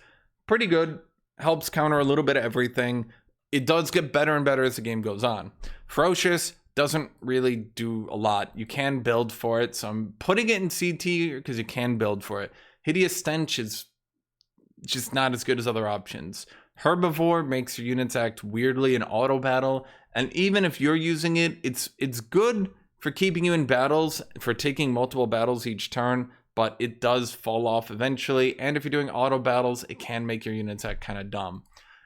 pretty good. Helps counter a little bit of everything. It does get better and better as the game goes on. Ferocious doesn't really do a lot. You can build for it, so I'm putting it in C tier because you can build for it. Hideous Stench is just not as good as other options. Herbivore makes your units act weirdly in auto battle, and even if you're using it, it's good for keeping you in battles, for taking multiple battles each turn, but it does fall off eventually, and if you're doing auto battles, it can make your units act kind of dumb.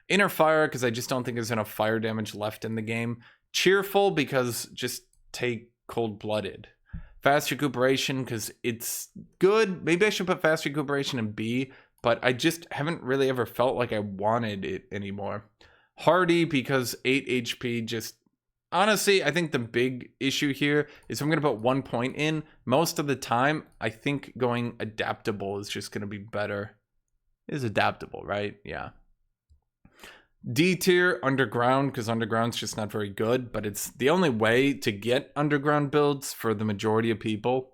Inner Fire, because I just don't think there's enough fire damage left in the game. Cheerful, because just take Cold-Blooded. Fast Recuperation, because it's good. Maybe I should put Fast Recuperation in B, but I just haven't really ever felt like I wanted it anymore. Hardy, because 8 HP just... Honestly, I think the big issue here is I'm going to put 1 point in. Most of the time, I think going adaptable is just going to be better. It is adaptable, right? Yeah. D tier, Underground, because Underground's just not very good, but it's the only way to get Underground builds for the majority of people.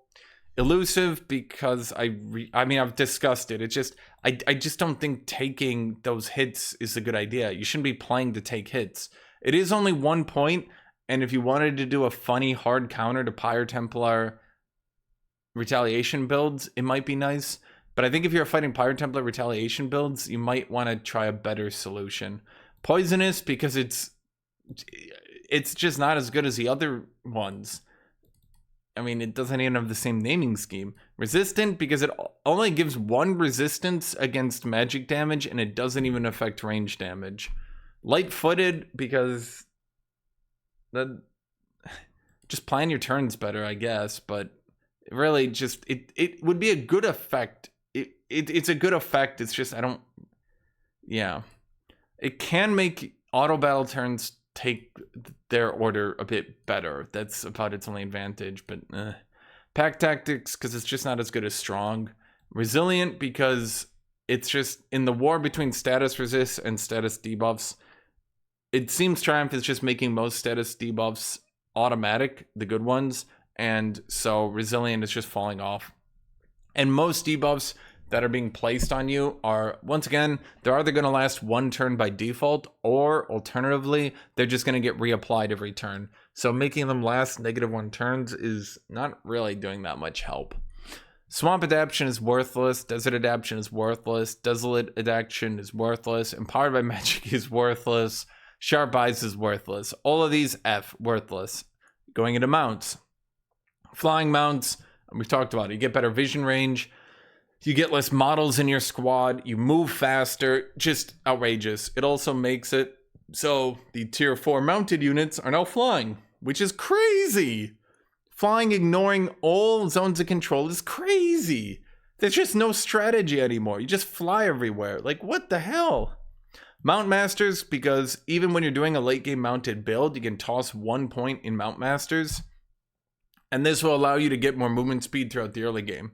Elusive, because I mean, I've discussed it. It's just, I just don't think taking those hits is a good idea. You shouldn't be playing to take hits. It is only 1 point, and if you wanted to do a funny hard counter to Pyre Templar retaliation builds, it might be nice. But I think if you're fighting Pyre Templar retaliation builds, you might want to try a better solution. Poisonous, because it's just not as good as the other ones. I mean, it doesn't even have the same naming scheme. Resistant, because it only gives 1 resistance against magic damage, and it doesn't even affect range damage. Light-footed, because that just plan your turns better, I guess, but really just it would be a good effect. It's a good effect. It's just yeah. It can make auto battle turns take their order a bit better. That's about its only advantage, but Pack Tactics, because it's just not as good as Strong. Resilient, because it's just in the war between status resists and status debuffs, it seems Triumph is just making most status debuffs automatic, the good ones, and so Resilient is just falling off. And most debuffs that are being placed on you are, once again, they're either going to last 1 turn by default, or alternatively, they're just going to get reapplied every turn. So making them last -1 turns is not really doing that much help. Swamp Adaptation is worthless. Desert Adaptation is worthless. Desolate Adaptation is worthless. Empowered by Magic is worthless. Sharp Eyes is worthless. All of these F, worthless. Going into mounts. Flying mounts, we've talked about it. You get better vision range. You get less models in your squad. You move faster. Just outrageous. It also makes it so the tier 4 mounted units are now flying, which is crazy. Flying, ignoring all zones of control is crazy. There's just no strategy anymore. You just fly everywhere. Like, what the hell? Mount Masters, because even when you're doing a late game mounted build, you can toss 1 point in Mount Masters. And this will allow you to get more movement speed throughout the early game.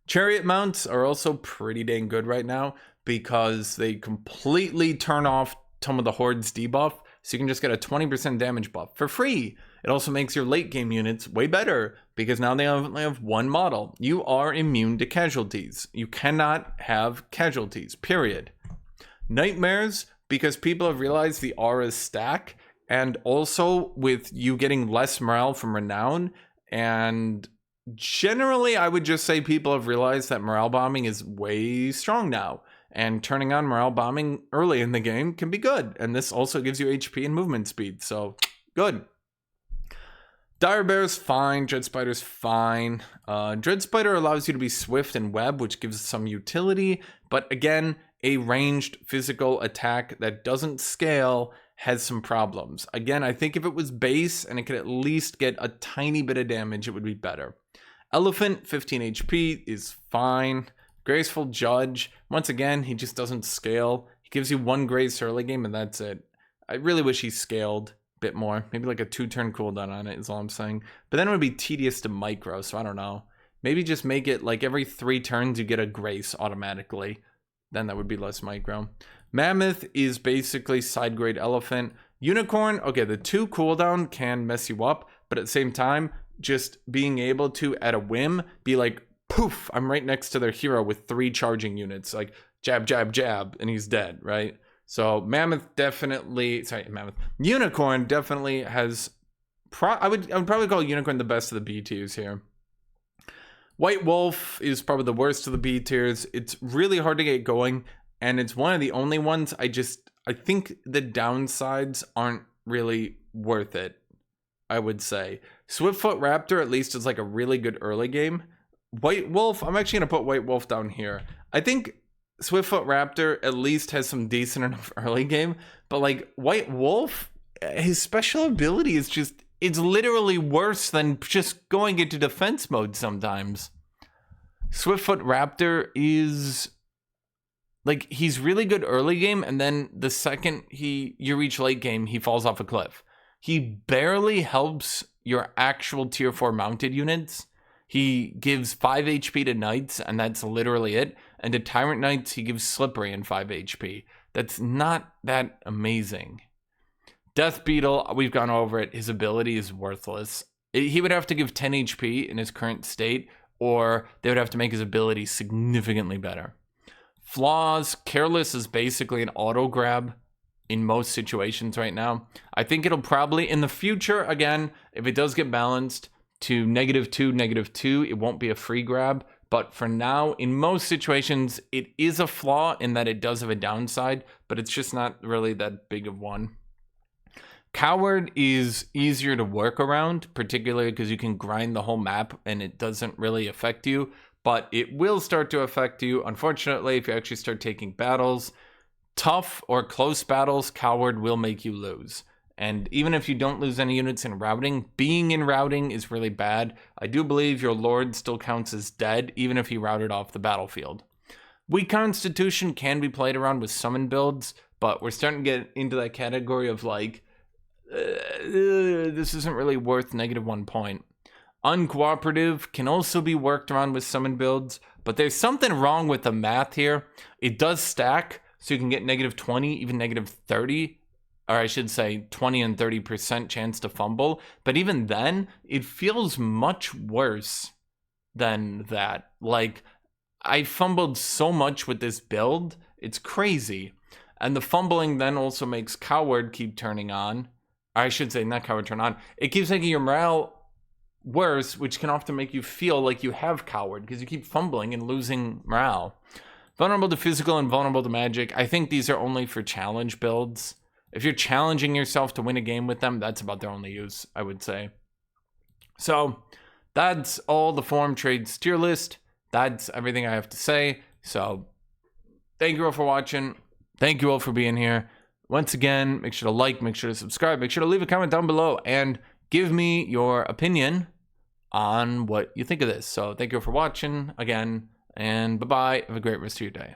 Chariot mounts are also pretty dang good right now, because they completely turn off some of the Horde's debuff, so you can just get a 20% damage buff for free. It also makes your late game units way better, because now they only have 1 model. You are immune to casualties. You cannot have casualties, period. Nightmares, because people have realized the auras stack, and also with you getting less morale from Renown, and generally I would just say people have realized that morale bombing is way strong now. and turning on morale bombing early in the game can be good. And this also gives you HP and movement speed, so good. Dire Bear's fine, Dread Spider's fine. Dread Spider allows you to be swift and web, which gives some utility, but again, a ranged physical attack that doesn't scale has some problems. Again, I think if it was base and it could at least get a tiny bit of damage, it would be better. Elephant, 15 HP, is fine. Graceful Judge, once again, he just doesn't scale. He gives you 1 grace early game and that's it. I really wish he scaled a bit more. Maybe like a 2-turn cooldown on it is all I'm saying. But then it would be tedious to micro, so I don't know. Maybe just make it like every 3 turns you get a grace automatically. Then that would be less micro. Mammoth is basically side grade elephant. Unicorn, okay, the 2 cooldown can mess you up, but at the same time, just being able to, at a whim, be like, poof, I'm right next to their hero with 3 charging units, like jab, jab, jab, and he's dead, right? So Mammoth definitely, Unicorn definitely has, I would probably call Unicorn the best of the B tiers here. White Wolf is probably the worst of the B tiers. It's really hard to get going, and it's one of the only ones I think the downsides aren't really worth it, I would say. Swiftfoot Raptor at least is like a really good early game. White Wolf, I'm actually going to put White Wolf down here. I think Swiftfoot Raptor at least has some decent enough early game, but like White Wolf, his special ability is just, it's literally worse than just going into defense mode sometimes. Swiftfoot Raptor is like, he's really good early game, and then the second you reach late game, he falls off a cliff. He barely helps your actual tier 4 mounted units. He gives 5 HP to Knights, and that's literally it. And to Tyrant Knights, he gives Slippery and 5 HP. That's not that amazing. Death Beetle, we've gone over it. His ability is worthless. He would have to give 10 HP in his current state, or they would have to make his ability significantly better. Flaws, Careless is basically an auto grab in most situations right now. I think it'll probably, in the future, again, if it does get balanced to -2, -2, it won't be a free grab. But for now, in most situations, it is a flaw in that it does have a downside, but it's just not really that big of one. Coward is easier to work around, particularly because you can grind the whole map and it doesn't really affect you, but it will start to affect you, unfortunately, if you actually start taking battles. Tough or close battles, Coward will make you lose. And even if you don't lose any units in routing, being in routing is really bad. I do believe your Lord still counts as dead, even if he routed off the battlefield. Weak Constitution can be played around with summon builds, but we're starting to get into that category of like, this isn't really worth -1 point. Uncooperative can also be worked around with summon builds, but there's something wrong with the math here. It does stack, so you can get -20, even -30, or I should say 20 and 30% chance to fumble, but even then, it feels much worse than that. Like, I fumbled so much with this build, it's crazy. And the fumbling then also makes Coward keep turning on. I should say, not Coward turn on. It keeps making your morale worse, which can often make you feel like you have Coward because you keep fumbling and losing morale. Vulnerable to physical and vulnerable to magic. I think these are only for challenge builds. If you're challenging yourself to win a game with them, that's about their only use, I would say. So that's all the form trades tier list. That's everything I have to say. So thank you all for watching. Thank you all for being here. Once again, make sure to like, make sure to subscribe, make sure to leave a comment down below, and give me your opinion on what you think of this. So thank you for watching again, and bye-bye. Have a great rest of your day.